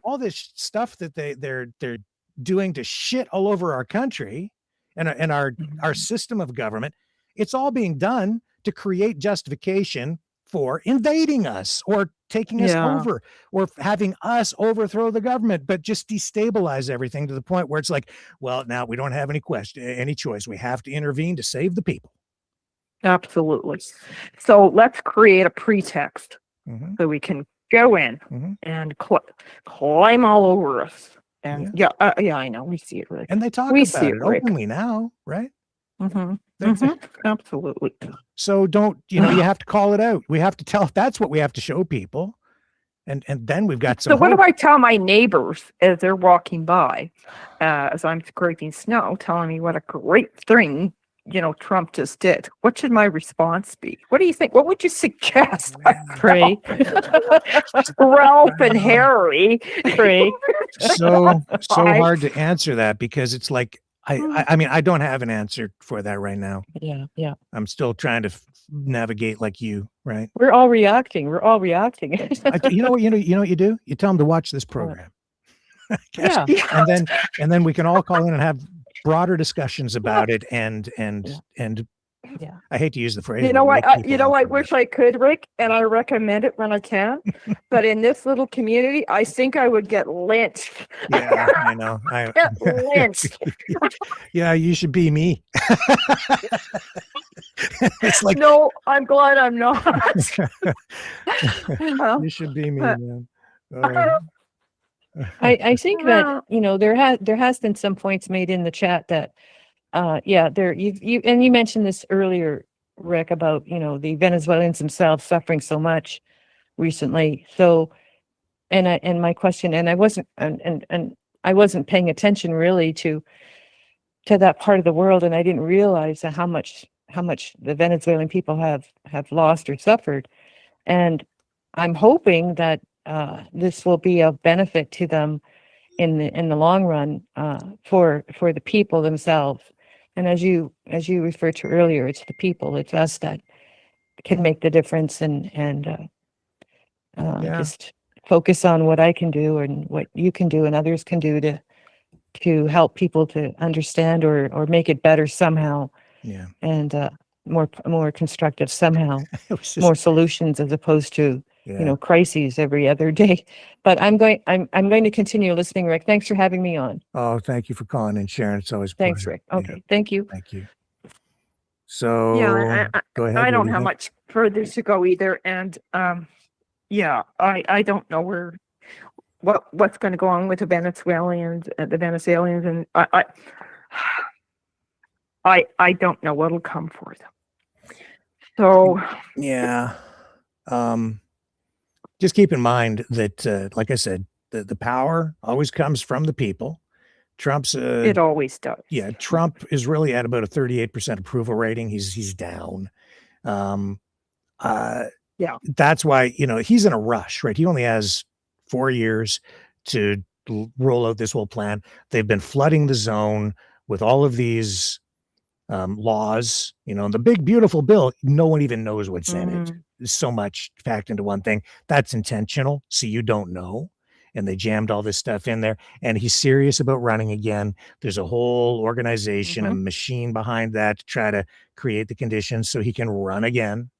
all this stuff that they're doing to shit all over our country and our system of government, it's all being done to create justification for invading us or taking us over or having us overthrow the government, but just destabilize everything to the point where it's like, well, now we don't have any choice. We have to intervene to save the people. Absolutely. So let's create a pretext so we can go in and climb all over us. And I know we see it, Rick. And they talk about it openly now, right? Absolutely. So don't, you have to call it out. We have to tell, that's what we have to show people. And then we've got some. So what do I tell my neighbors as they're walking by, as I'm scraping snow, telling me what a great thing, Trump just did? What should my response be? What do you think? What would you suggest? Pray. Ralph and Harry. Pray. So hard to answer that because it's like, I mean, I don't have an answer for that right now. Yeah. I'm still trying to navigate like you, right? We're all reacting. You know what you do? You tell them to watch this program. Yeah. And then we can all call in and have broader discussions about it and I hate to use the phrase. I wish I could, Rick, and I recommend it when I can. But in this little community, I think I would get lynched. Yeah, I know. Get lynched. Yeah, you should be me. It's like, no, I'm glad I'm not. You should be me, man. I think that there has been some points made in the chat that you mentioned this earlier, Rick, about the Venezuelans themselves suffering so much recently. So and my question, and I wasn't paying attention really to that part of the world, and I didn't realize how much the Venezuelan people have lost or suffered. And I'm hoping that this will be of benefit to them in the long run, for the people themselves. And as you referred to earlier, it's the people, it's us that can make the difference, and just focus on what I can do and what you can do and others can do to help people to understand or make it better somehow. Yeah. And more constructive somehow. More solutions as opposed to Yeah. crises every other day. But I'm going to continue listening, Rick. Thanks for having me on. Oh, thank you for calling in, Sharon. It's always a Thanks, pleasure. Rick. Okay, Yeah. thank you. Thank you. So Yeah, go ahead. I what don't do you have think? much further to go either, and yeah, I don't know what's going to go on with the Venezuelans, and I don't know what'll come for them. So Yeah. Just keep in mind that, like I said, the power always comes from the people. Trump's it always does. yeah, Trump is really at about a 38% approval rating. He's down. Yeah. That's why, he's in a rush, right? He only has 4 years to roll out this whole plan. They've been flooding the zone with all of these laws, and the big, beautiful bill, no one even knows what's in it. There's so much packed into one thing. That's intentional. So you don't know. And they jammed all this stuff in there. And he's serious about running again. There's a whole organization, a machine behind that to try to create the conditions so he can run again.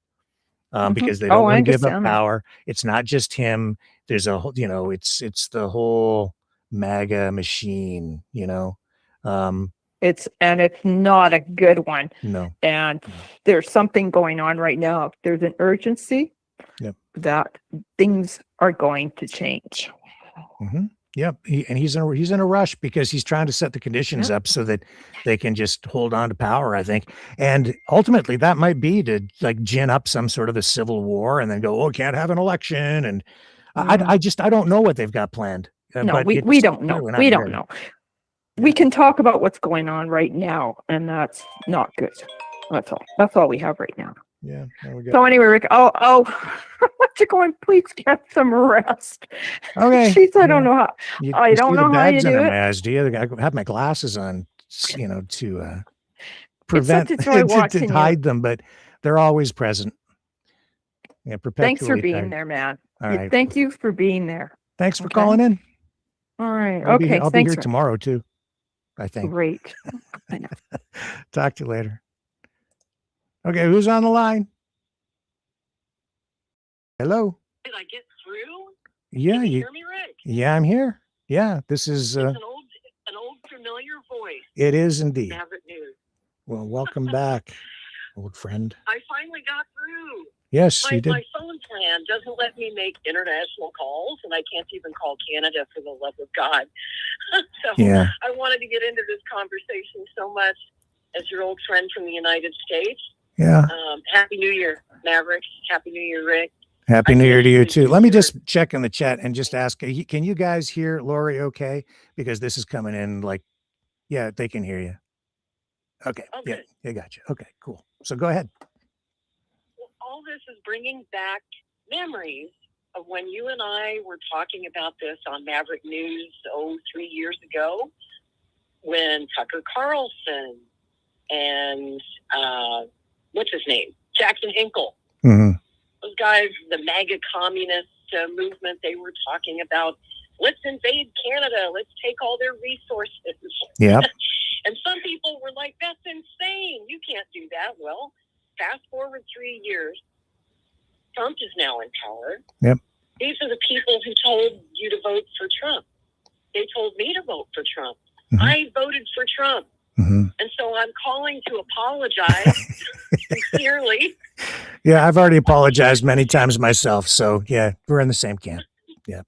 Because they don't want to give up power. It's not just him. There's a whole, it's the whole MAGA machine, It's not a good one. No. And there's something going on right now. There's an urgency that things are going to change. Mm-hmm. Yep. He's in a rush because he's trying to set the conditions up so that they can just hold on to power, I think. And ultimately that might be to gin up some sort of a civil war and then go, can't have an election. And I don't know what they've got planned. No, but we don't know. We don't know. We can talk about what's going on right now, and that's not good. That's all we have right now. Yeah. There we go. So anyway, Rick, I'll let you go and please get some rest. Okay. Jeez, I don't know how. I don't know how you do it. I have my glasses on, to prevent to hide them, but they're always present. Yeah. Thanks for being there, man. All right. Thank you for being there. Thanks for calling in. All right. I'll be here tomorrow too, I think. Great. I know. Talk to you later. Okay, who's on the line? Hello. Did I get through? Yeah, Can you hear me, Rick? Yeah, I'm here. Yeah, this is it's an old familiar voice. It is indeed. Maverick News. Well, welcome back, old friend. I finally got through. Yes, you did. My phone plan doesn't let me make international calls, and I can't even call Canada for the love of God. So yeah. I wanted to get into this conversation so much as your old friend from the United States. Yeah. Happy New Year, Maverick. Happy New Year, Rick. Happy New Year to you too. Let me just check in the chat and just ask, can you guys hear Lori okay? Because this is coming in yeah, they can hear you. Okay. Oh, yeah, they got you. Okay, cool. So go ahead. Well, all this is bringing back memories of when you and I were talking about this on Maverick News, 3 years ago, when Tucker Carlson and what's his name? Jackson Hinkle. Mm-hmm. Those guys, the MAGA communist movement, they were talking about, let's invade Canada, let's take all their resources. Yeah. And some people were like, that's insane. You can't do that. Well, fast forward 3 years, Trump is now in power. Yep. These are the people who told you to vote for Trump. They told me to vote for Trump. Mm-hmm. I voted for Trump. Mm-hmm. And so I'm calling to apologize sincerely. Yeah, I've already apologized many times myself. So, yeah, we're in the same camp. Yeah.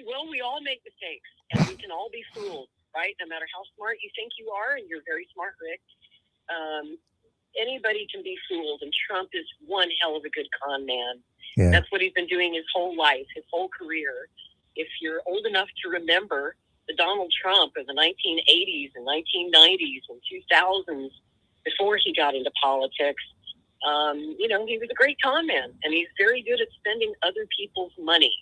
Well, we all make mistakes, and we can all be fooled, right? No matter how smart you think you are, and you're very smart, Rick, anybody can be fooled, and Trump is one hell of a good con man. Yeah. That's what he's been doing his whole life, his whole career. If you're old enough to remember the Donald Trump of the 1980s and 1990s and 2000s, before he got into politics. You know, he was a great con man, and he's very good at spending other people's money.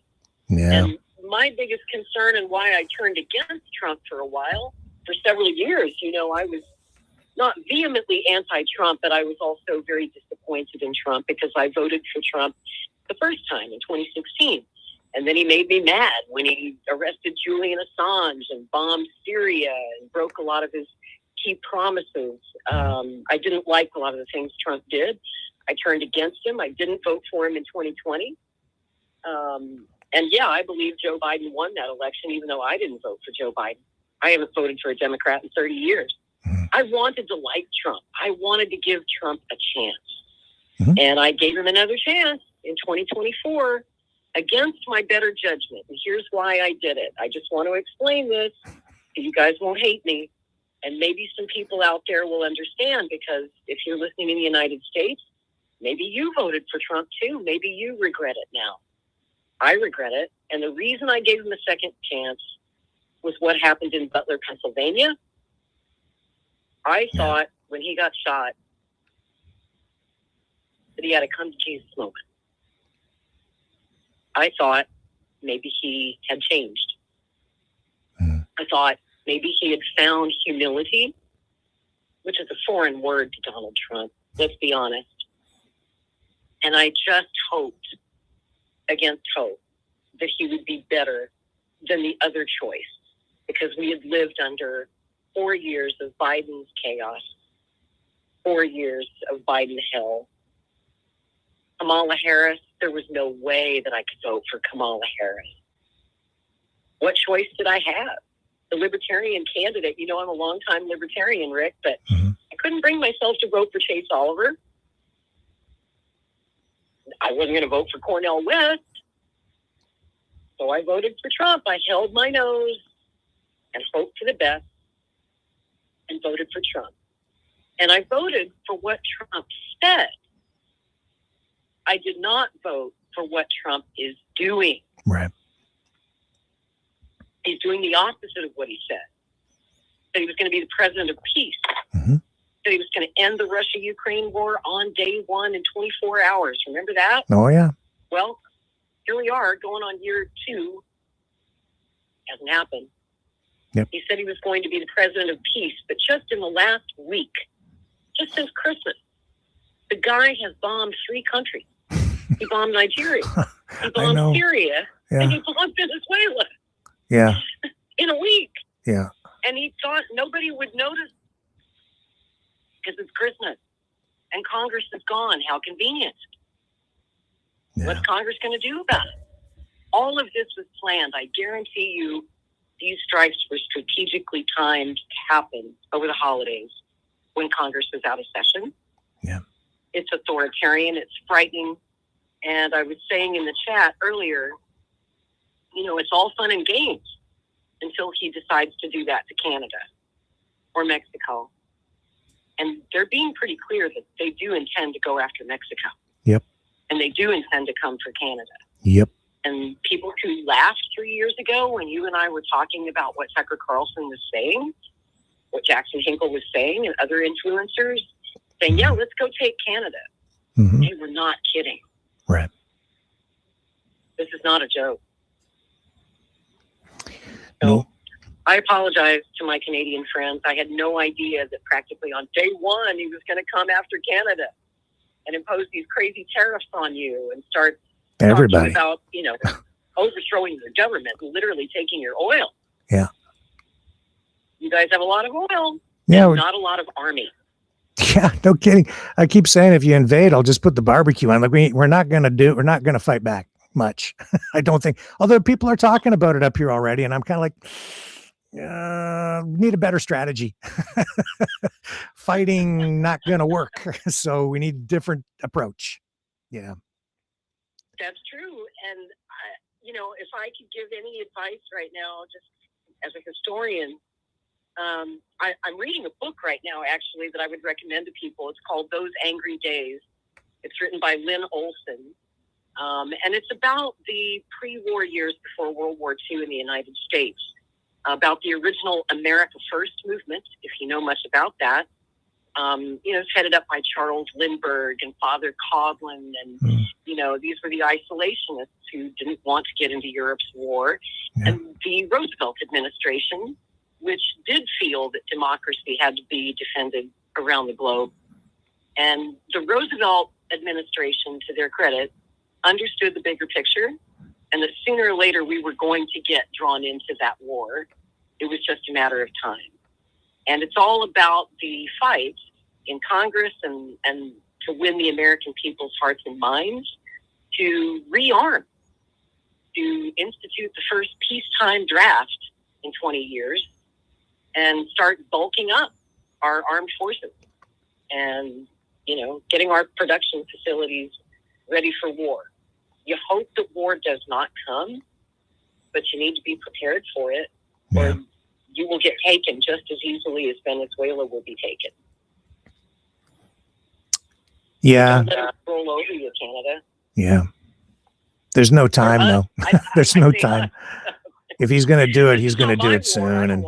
Yeah. And my biggest concern and why I turned against Trump for a while, for several years, you know, I was not vehemently anti-Trump, but I was also very disappointed in Trump because I voted for Trump the first time in 2016. And then he made me mad when he arrested Julian Assange and bombed Syria and broke a lot of his key promises. I didn't like a lot of the things Trump did. I turned against him. I didn't vote for him in 2020. And yeah, I believe Joe Biden won that election, even though I didn't vote for Joe Biden. I haven't voted for a Democrat in 30 years. I wanted to like Trump. I wanted to give Trump a chance. And I gave him another chance in 2024 against my better judgment. And here's why I did it. I just want to explain this so you guys won't hate me. And maybe some people out there will understand, because if you're listening in the United States, maybe you voted for Trump too. Maybe you regret it now. I regret it. And the reason I gave him a second chance was what happened in Butler, Pennsylvania. I thought when he got shot that he had a come to Jesus moment. I thought maybe he had changed. I thought maybe he had found humility, which is a foreign word to Donald Trump, let's be honest. And I just hoped, against hope, that he would be better than the other choice, because we had lived under 4 years of Biden's chaos, 4 years of Biden hell. Kamala Harris, there was no way that I could vote for Kamala Harris. What choice did I have? The libertarian candidate, you know, I'm a longtime libertarian, Rick, but I couldn't bring myself to vote for Chase Oliver. I wasn't going to vote for Cornel West. So I voted for Trump. I held my nose and hoped for the best and voted for Trump. And I voted for what Trump said. I did not vote for what Trump is doing. Right. He's doing the opposite of what he said. That he was going to be the president of peace. That he was going to end the Russia-Ukraine war on day one in 24 hours. Remember that? Oh, yeah. Well, here we are going on year 2. Hasn't happened. Yep. He said he was going to be the president of peace, but just in the last week, just since Christmas, the guy has bombed 3 countries. He bombed Nigeria, he bombed Syria, and he bombed Venezuela. Yeah. In a week. Yeah. And he thought nobody would notice because it's Christmas and Congress is gone. How convenient. Yeah. What's Congress going to do about it? All of this was planned. I guarantee you these strikes were strategically timed to happen over the holidays when Congress was out of session. Yeah. It's authoritarian. It's frightening. And I was saying in the chat earlier, you know, it's all fun and games until he decides to do that to Canada or Mexico. And they're being pretty clear that they do intend to go after Mexico. Yep. And they do intend to come for Canada. Yep. And people who laughed 3 years ago when you and I were talking about what Tucker Carlson was saying, what Jackson Hinkle was saying, and other influencers saying, yeah, let's go take Canada. They were not kidding. Right. This is not a joke. So I apologize to my Canadian friends. I had no idea that practically on day one he was going to come after Canada and impose these crazy tariffs on you and start everybody talking about, you know, overthrowing your government and literally taking your oil. Yeah. You guys have a lot of oil. Yeah. Not a lot of army. Yeah, no kidding. I keep saying if you invade, I'll just put the barbecue on. Like we're not going to fight back much. I don't think, although people are talking about it up here already. And I'm kind of like, need a better strategy. Fighting not going to work. So we need a different approach. Yeah. That's true. And, you know, if I could give any advice right now, just as a historian, I'm reading a book right now, actually, that I would recommend to people. It's called Those Angry Days. It's written by Lynn Olson. And it's about the pre-war years before World War II in the United States, about the original America First movement, if you know much about that, It's headed up by Charles Lindbergh and Father Coughlin. And, these were the isolationists who didn't want to get into Europe's war. Yeah. And the Roosevelt administration, which did feel that democracy had to be defended around the globe. And the Roosevelt administration, to their credit, understood the bigger picture, and that sooner or later we were going to get drawn into that war. It was just a matter of time. And it's all about the fight in Congress and to win the American people's hearts and minds, to rearm, to institute the first peacetime draft in 20 years, and start bulking up our armed forces and, getting our production facilities ready for war. You hope that war does not come, but you need to be prepared for it, or you will get taken just as easily as Venezuela will be taken. Yeah. Don't let it roll over you, Canada. Yeah. There's no time, though. There's no time. If he's going to do it, he's going to do it soon. And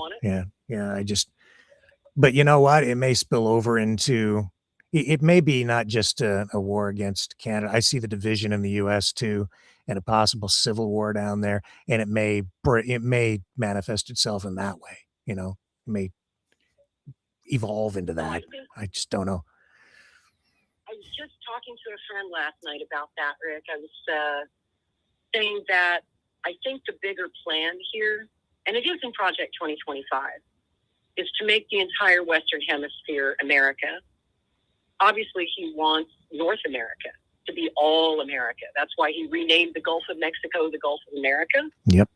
but you know what? It may spill over into, it may be not just a war against Canada. I see the division in the U.S. too, and a possible civil war down there. And it may manifest itself in that way. It may evolve into that. I just don't know. I was just talking to a friend last night about that, Rick. I was saying that I think the bigger plan here, and it is in Project 2025, is to make the entire Western Hemisphere America. Obviously, he wants North America to be all America. That's why he renamed the Gulf of Mexico the Gulf of America. Yep.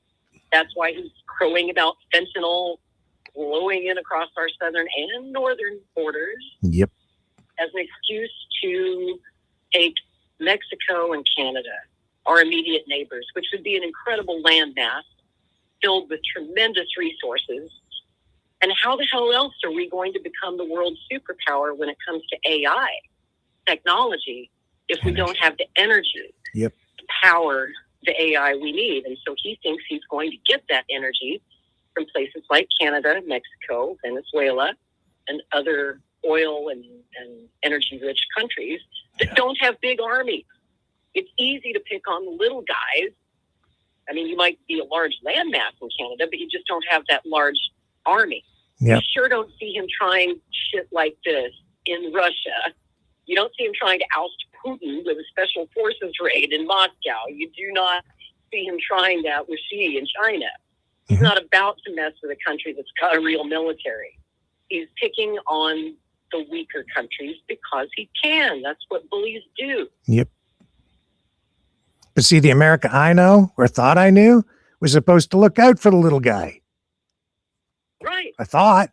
That's why he's crowing about fentanyl blowing in across our southern and northern borders. Yep. As an excuse to take Mexico and Canada, our immediate neighbors, which would be an incredible landmass filled with tremendous resources. And how the hell else are we going to become the world superpower when it comes to AI technology if we don't have the energy to power the AI we need? And so he thinks he's going to get that energy from places like Canada, Mexico, Venezuela, and other oil and energy-rich countries that don't have big armies. It's easy to pick on the little guys. I mean, you might be a large landmass in Canada, but you just don't have that large army. Yep. You sure don't see him trying shit like this in Russia. You don't see him trying to oust Putin with a special forces raid in Moscow. You do not see him trying that with Xi in China. He's not about to mess with a country that's got a real military. He's picking on the weaker countries because he can. That's what bullies do. Yep. But see, the America I know, or thought I knew, was supposed to look out for the little guy. Right. I thought.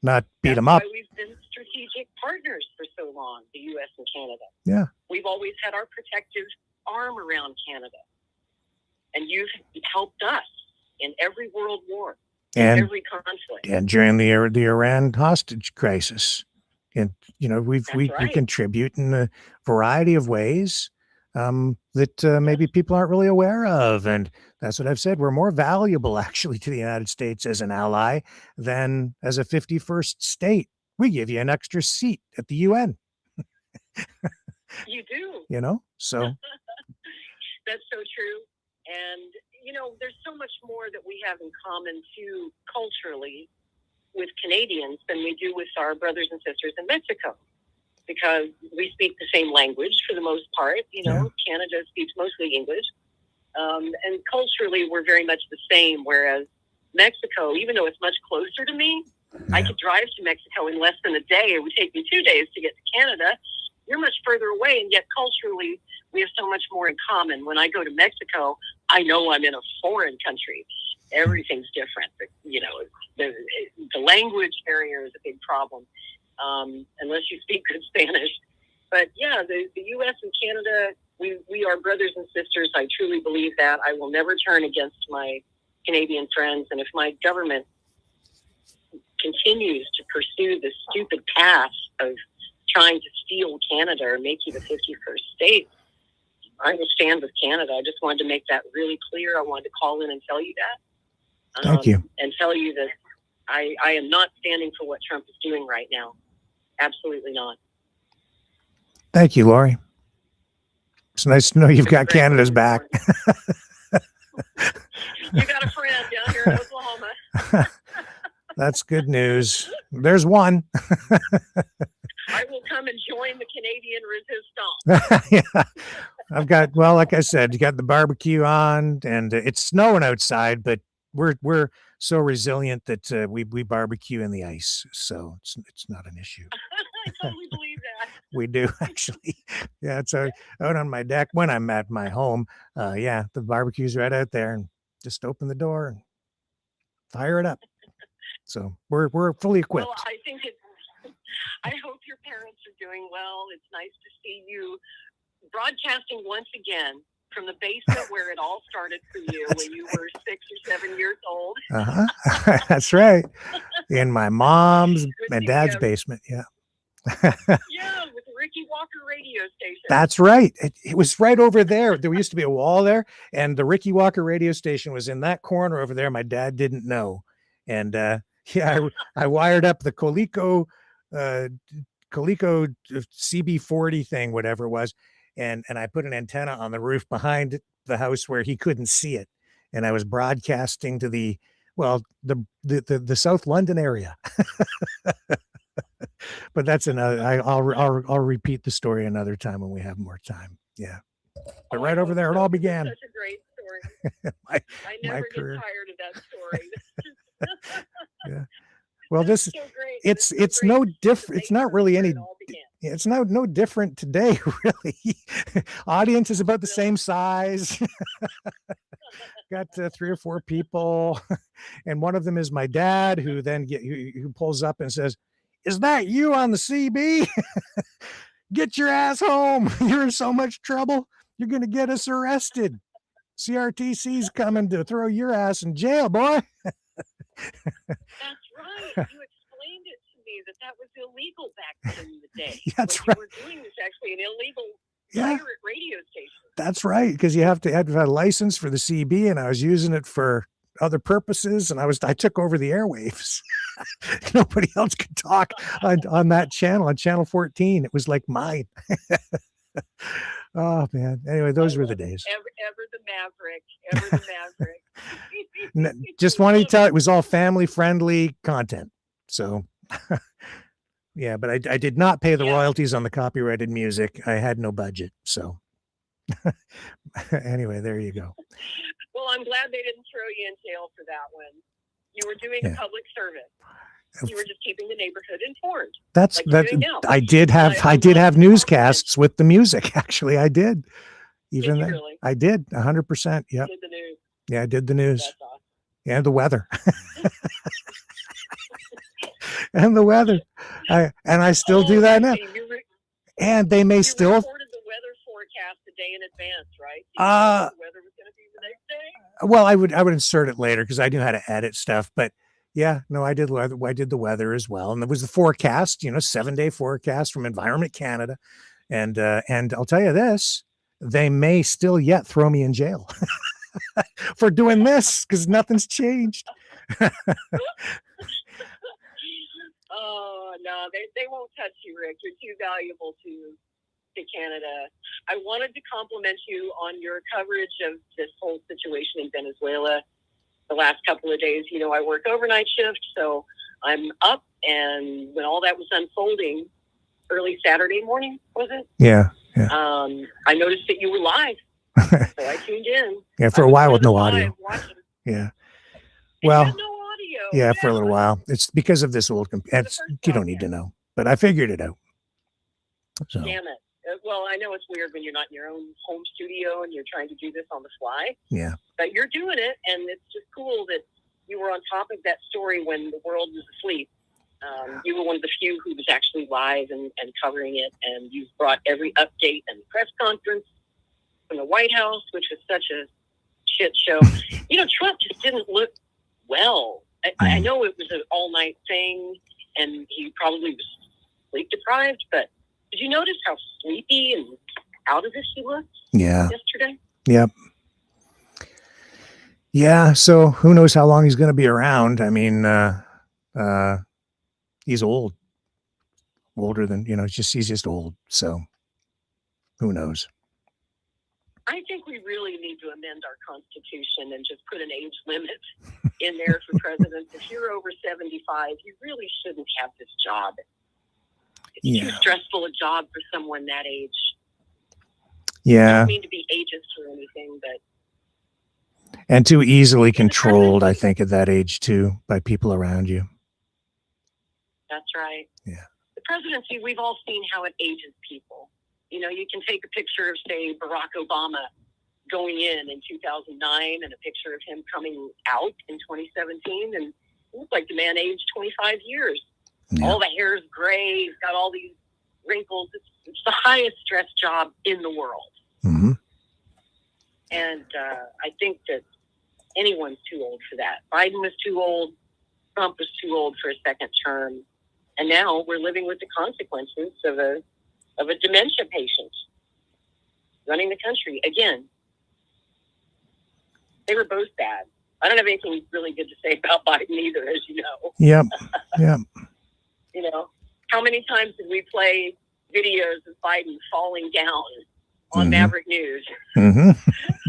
Not beat him up. That's why we've been strategic partners for so long, the U.S. and Canada. Yeah. We've always had our protective arm around Canada. And you've helped us in every world war, in every conflict. And during the Iran hostage crisis. And, we contribute in a variety of ways that maybe people aren't really aware of. And that's what I've said. We're more valuable, actually, to the United States as an ally than as a 51st state. We give you an extra seat at the UN. You do. So. That's so true. And, there's so much more that we have in common, too, culturally with Canadians than we do with our brothers and sisters in Mexico. Because we speak the same language for the most part. Canada speaks mostly English. And culturally, we're very much the same. Whereas Mexico, even though it's much closer to me, I could drive to Mexico in less than a day. It would take me 2 days to get to Canada. You're much further away, and yet culturally, we have so much more in common. When I go to Mexico, I know I'm in a foreign country. Everything's different. The language barrier is a big problem. Unless you speak good Spanish. But yeah, the U.S. and Canada, we are brothers and sisters. I truly believe that. I will never turn against my Canadian friends. And if my government continues to pursue this stupid path of trying to steal Canada or make you the 51st state, I will stand with Canada. I just wanted to make that really clear. I wanted to call in and tell you that. Thank you. And tell you that I am not standing for what Trump is doing right now. Absolutely not. Thank you, Lori. It's nice to know you've got Canada's back. You got a friend down here in Oklahoma. That's good news. There's one. I will come and join the Canadian resistance. Yeah. I've got, well, like I said, you got the barbecue on, and it's snowing outside, but we're so resilient that we barbecue in the ice, so it's not an issue. I totally believe that. We do, actually. Yeah, it's out on my deck when I'm at my home. Yeah, the barbecue's right out there, and just open the door and fire it up. So we're fully equipped. Well, I hope your parents are doing well. It's nice to see you broadcasting once again from the basement where it all started for you when you were 6 or 7 years old. That's right. In my mom's and dad's basement. Yeah. Yeah, with the Ricky Walker radio station. That's right. It was right over there. There used to be a wall there, and the Ricky Walker radio station was in that corner over there. My dad didn't know. And yeah, I wired up the Coleco CB40 thing, whatever it was. And I put an antenna on the roof behind the house where he couldn't see it. And I was broadcasting to the South London area. But that's another, I'll repeat the story another time when we have more time. Yeah. But right over there, it all began. Such a great story. I never get tired of that story. Yeah. Well, this so it's no different. It's not really any. It's no different today, really. Audience is about the same size. Got 3 or 4 people, and one of them is my dad, who then who pulls up and says, "Is that you on the CB? Get your ass home! You're in so much trouble. You're gonna get us arrested. CRTC's coming to throw your ass in jail, boy." That's right. You explained it to me that was illegal back in the day. That's right. right. You were doing this actually an illegal pirate radio station. That's right, because you have to have a license for the CB, and I was using it for other purposes, and I took over the airwaves. Nobody else could talk on that channel, on channel 14. It was like mine. Oh man. Anyway, those were the days. Ever the Maverick. Just wanted to tell it was all family friendly content. So yeah, but I did not pay the royalties on the copyrighted music. I had no budget. So anyway, there you go. Well, I'm glad they didn't throw you in jail for that one. You were doing a public service. You were just keeping the neighborhood informed. That's I did have newscasts with the music. Actually, I did. Even then, really? I did 100%. Yeah. Did the news. Yeah, I did the news. That's awesome. Yeah, the weather. And the weather. I still do that now. And they may still reported the weather forecast a day in advance, right? Did you know what the weather was going to be the next day? Well, I would insert it later because I knew how to edit stuff, but yeah, no, I did the weather as well. And there was the forecast, 7-day forecast from Environment Canada. And I'll tell you this, they may still yet throw me in jail for doing this because nothing's changed. Oh, no, they won't touch you, Rick. You're too valuable to Canada. I wanted to compliment you on your coverage of this whole situation in Venezuela. The last couple of days, I work overnight shift, so I'm up, and when all that was unfolding, early Saturday morning, was it? Yeah. I noticed that you were live, so I tuned in. Yeah, for a while with no audio. Yeah. Well, no audio. Yeah, for a little while. It's because of this old computer. You don't need to know, but I figured it out. So. Damn it. Well, I know it's weird when you're not in your own home studio and you're trying to do this on the fly. Yeah. But you're doing it, and it's just cool that you were on top of that story when the world was asleep. You were one of the few who was actually live and covering it, and you've brought every update and press conference from the White House, which was such a shit show. Trump just didn't look well. I know it was an all-night thing, and he probably was sleep deprived, but did you notice how sleepy and out of this he looked yesterday? Yep. Yeah, so who knows how long he's going to be around. I mean, he's old. older than, he's just old. So who knows? I think we really need to amend our Constitution and just put an age limit in there for presidents. If you're over 75, you really shouldn't have this job. It's too stressful a job for someone that age. Yeah. I don't mean to be ageist or anything, but... And too easily controlled, I think, at that age, too, by people around you. That's right. Yeah. The presidency, we've all seen how it ages people. You can take a picture of, say, Barack Obama going in 2009 and a picture of him coming out in 2017, and it looks like the man aged 25 years. Yeah. All the hair is gray. He's got all these wrinkles. It's the highest stress job in the world. Mm-hmm. And I think that anyone's too old for that. Biden was too old. Trump was too old for a second term. And now we're living with the consequences of a dementia patient running the country again. They were both bad. I don't have anything really good to say about Biden either, as you know. Yep. Yep. How many times did we play videos of Biden falling down on Mm-hmm. Maverick News? Mm-hmm.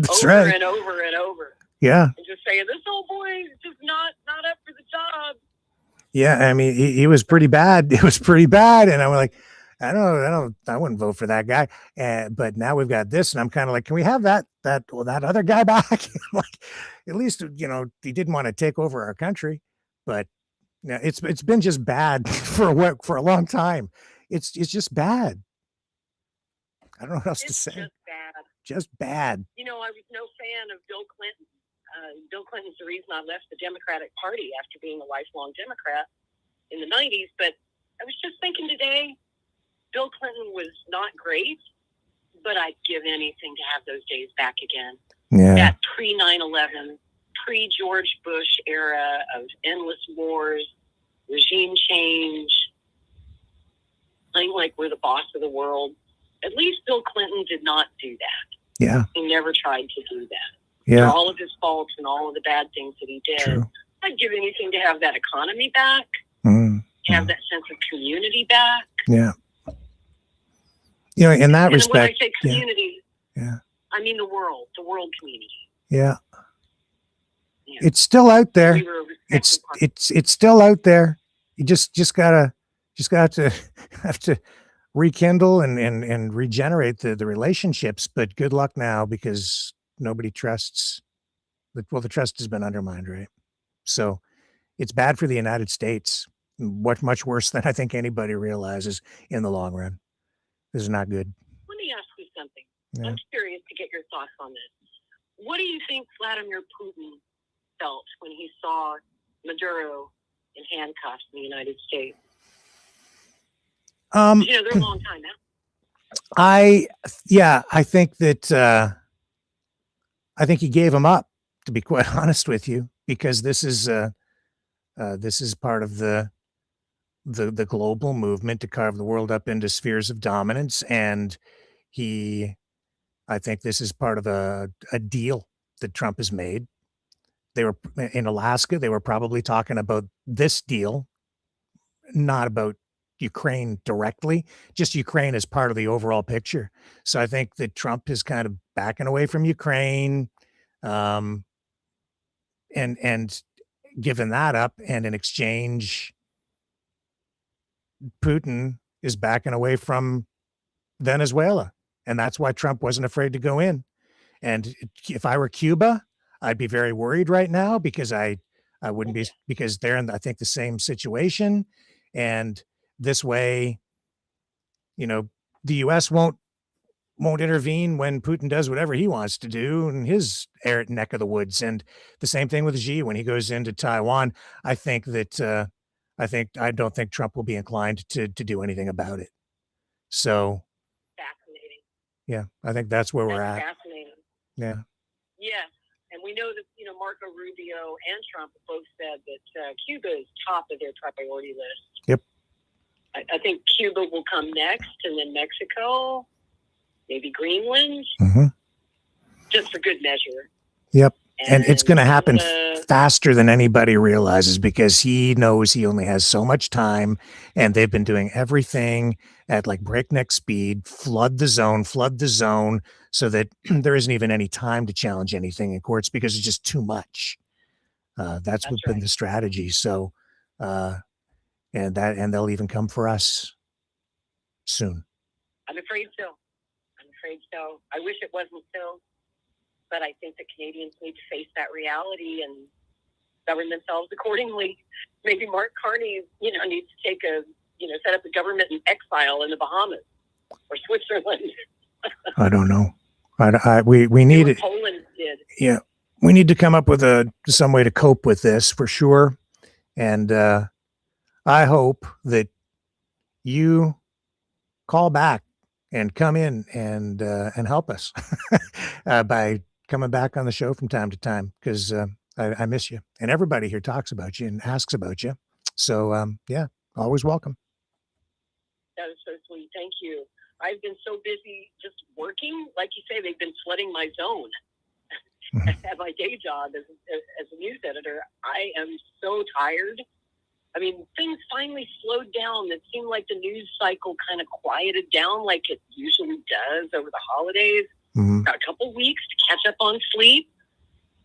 That's over right. and over and over. Yeah. And just saying, this old boy is just not up for the job. Yeah. I mean, he was pretty bad. It was pretty bad. And I'm like, I wouldn't vote for that guy. But now we've got this, and I'm kind of like, can we have that other guy back? Like, at least, he didn't want to take over our country, but it's been just bad for a long time. It's just bad. I don't know what else to say. Just bad. Just bad. I was no fan of Bill Clinton. Bill Clinton's the reason I left the Democratic Party after being a lifelong Democrat in the 90s. But I was just thinking today, Bill Clinton was not great, but I'd give anything to have those days back again. Yeah. That pre-9/11, pre-George Bush era of endless wars, regime change, playing like we're the boss of the world. At least Bill Clinton did not do that. Yeah. He never tried to do that. Yeah. For all of his faults and all of the bad things that he did. True. I'd give anything to have that economy back, Mm-hmm. have that sense of community back. Yeah. In that and respect. when I say community, yeah. I mean the world community. Yeah. Yeah. It's still out there. We were a respected party. It's still out there. You just gotta have to rekindle and regenerate the relationships, but good luck now, because nobody trusts. The trust has been undermined, right? So it's bad for the United States. Much worse than I think anybody realizes in the long run. This is not good. Let me ask you something. Yeah. I'm curious to get your thoughts on this. What do you think Vladimir Putin felt when he saw Maduro in handcuffs in the United States? They're a long time now. I think that I think he gave him up, to be quite honest with you, because this is part of the global movement to carve the world up into spheres of dominance, and I think this is part of a deal that Trump has made. They were in Alaska. They were probably talking about this deal, not about Ukraine directly, just Ukraine as part of the overall picture. So I think that Trump is kind of backing away from Ukraine, and giving that up, and in exchange, Putin is backing away from Venezuela, and that's why Trump wasn't afraid to go in. And if I were Cuba, I'd be very worried right now, because I wouldn't be, because they're in, I think, the same situation. And this way, the U.S. won't intervene when Putin does whatever he wants to do in his neck of the woods. And the same thing with Xi when he goes into Taiwan. I think that I don't think Trump will be inclined to do anything about it. So Fascinating. Yeah, I think that's where we're at. Fascinating. Yeah. Yes. And we know that, Marco Rubio and Trump both said that Cuba is top of their priority list. Yep. I think Cuba will come next, and then Mexico, maybe Greenland, Mm-hmm. just for good measure. Yep. And it's going to happen the- faster than anybody realizes, because he knows he only has so much time, and they've been doing everything at like breakneck speed, flood the zone, so that there isn't even any time to challenge anything in courts because it's just too much. That's what's been the strategy. So, and they'll even come for us soon. I'm afraid so. I wish it wasn't so, but I think the Canadians need to face that reality and govern themselves accordingly. Maybe Mark Carney, needs to take set up a government in exile in the Bahamas or Switzerland. I don't know. We need it. Poland did. Yeah, we need to come up with some way to cope with this for sure. And I hope that you call back and come in and help us by coming back on the show from time to time, because I miss you, and everybody here talks about you and asks about you. So yeah, always welcome. That is so sweet. Thank you. I've been so busy just working. Like you say, they've been flooding my zone at my day job as a news editor. I am so tired. I mean, things finally slowed down. It seemed like the news cycle kind of quieted down like it usually does over the holidays. Mm-hmm. Got a couple weeks to catch up on sleep,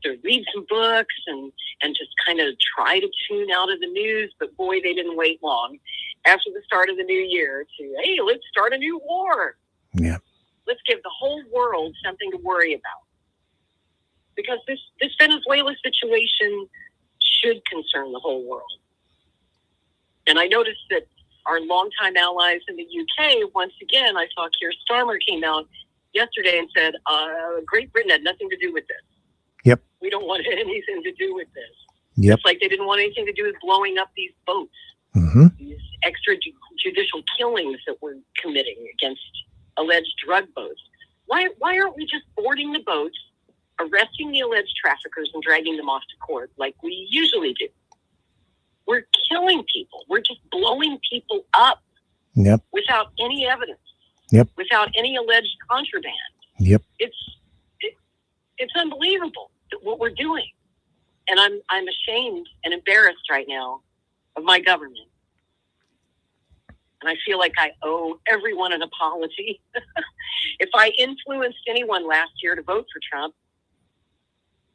to read some books, and just kind of try to tune out of the news. But boy, they didn't wait long after the start of the new year to, hey, let's start a new war. Yeah. Let's give the whole world something to worry about. Because this Venezuela situation should concern the whole world. And I noticed that our longtime allies in the UK, once again, I saw Keir Starmer came out yesterday and said, Great Britain had nothing to do with this. Yep. We don't want anything to do with this. Yep. It's like they didn't want anything to do with blowing up these boats, Mm-hmm. these extrajudicial killings that we're committing against alleged drug boats. Why aren't we just boarding the boats, arresting the alleged traffickers, and dragging them off to court like we usually do? We're killing people. We're just blowing people up. Yep. Without any evidence. Yep. Without any alleged contraband. Yep. It's unbelievable what we're doing. And I'm ashamed and embarrassed right now of my government. And I feel like I owe everyone an apology. If I influenced anyone last year to vote for Trump,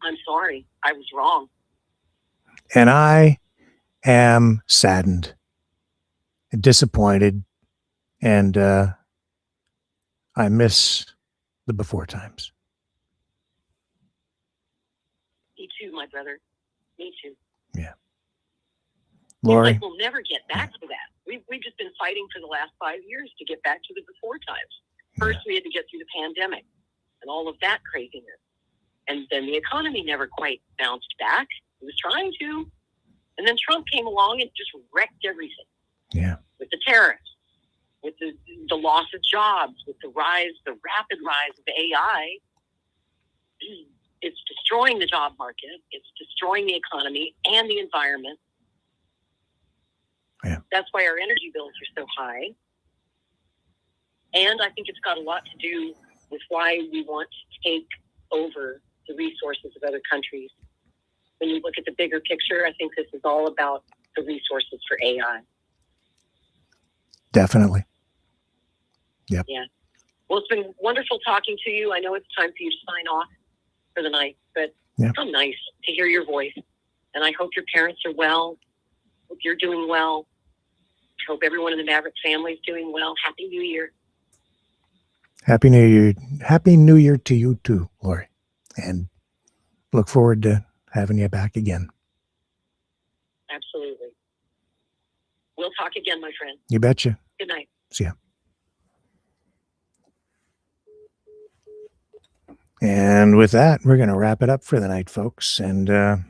I'm sorry. I was wrong. And I am saddened, disappointed, and I miss the before times. Me too, my brother. Me too. Yeah. Lori? Like we'll never get back to that. We've just been fighting for the last 5 years to get back to the before times. First, we had to get through the pandemic and all of that craziness. And then the economy never quite bounced back. It was trying to. And then Trump came along and just wrecked everything. Yeah. With the tariffs, with the loss of jobs, with the rapid rise of AI. It's destroying the job market. It's destroying the economy and the environment. Yeah. That's why our energy bills are so high. And I think it's got a lot to do with why we want to take over the resources of other countries. When you look at the bigger picture, I think this is all about the resources for AI. Definitely. Yep. Yeah. Well, it's been wonderful talking to you. I know it's time for you to sign off for the night, but it's so nice to hear your voice. And I hope your parents are well. Hope you're doing well. Hope everyone in the Maverick family is doing well. Happy New Year. Happy New Year. Happy New Year to you too, Lori. And look forward to having you back again. Absolutely. We'll talk again, my friend. You betcha. Good night. See ya. And with that, we're going to wrap it up for the night, folks. And I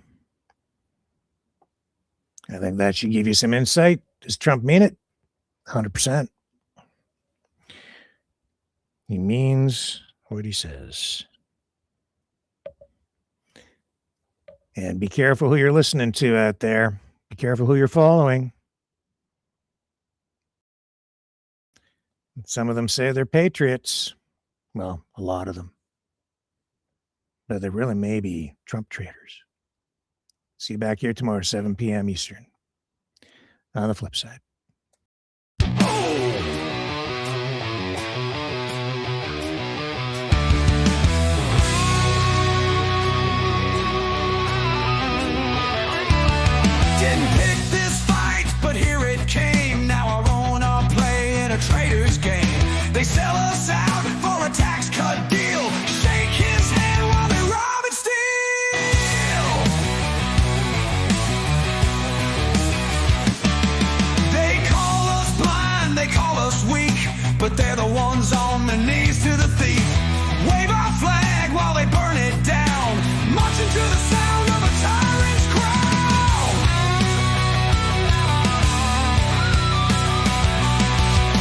think that should give you some insight. Does Trump mean it? 100%. He means what he says. And be careful who you're listening to out there. Be careful who you're following. Some of them say they're patriots. Well, a lot of them. but there really may be Trump traitors. See you back here tomorrow, 7 p.m. Eastern. On the flip side. Didn't pick this fight, but here it came. Now our own are playing a traitor's game. They sell us out for a tax cut deal. Shake his hand while they rob and steal. They call us blind, they call us weak, but they're the ones on their knees to the thief. Wave our flag while they burn it down, marching to the sound of a tyrant's crown.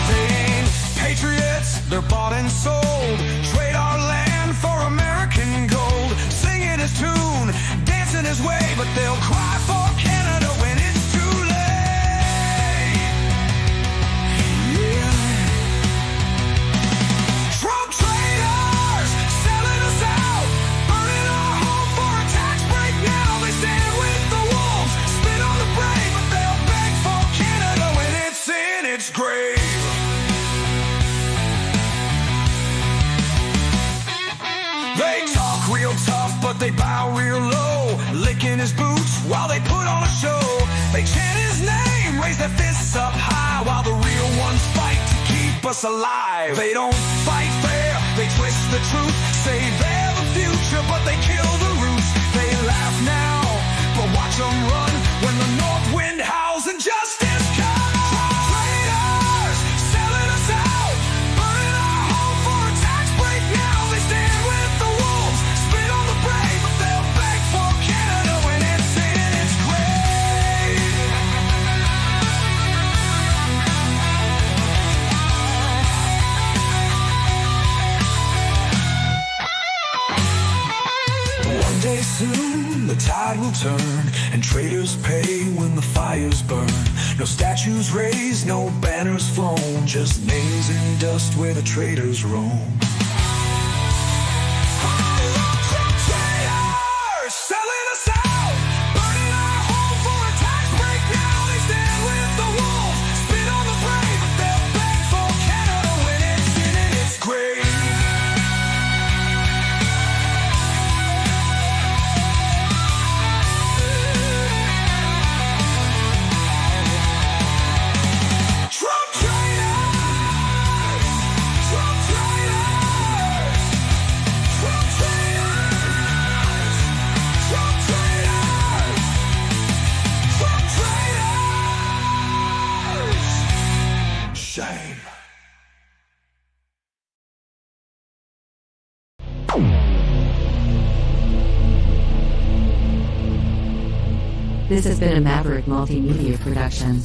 They ain't patriots, they're bought and sold. Trade our land for American gold. Singing his tune, dancing his way, but they'll cry for Canada when it's too late. Yeah. Trump traitors, selling us out, burning our home for a tax break now. They stand with the wolves, spit on the brave, but they'll beg for Canada when it's in its grave. They talk real tough, but they bow real low, licking his boots while they put on a show. They chant his name, raise their fists up high, while the real ones fight to keep us alive. They don't fight fair, they twist the truth, say they're the future, but they kill the roots. They laugh now, but watch them run when the north wind howls and justice comes. Traitors, selling us out, burning our home for a tax break now. They stand with the wolves, spit on the brave, but they'll beg for Canada when it's in its grave. One day soon the tide will turn, and traitors pay when the fires burn. No statues raised, no banners flown, just names in dust where the traitors roam. Traitors, selling us out, burning our home for a tax break now. They stand with the wolves, spit on the brave, but they'll beg for Canada when it's in its grave. Trump traitors! Trump traitors! Trump traitors! Trump traitors! Trump traitors! Shame. This has been a Maverick Multimedia production.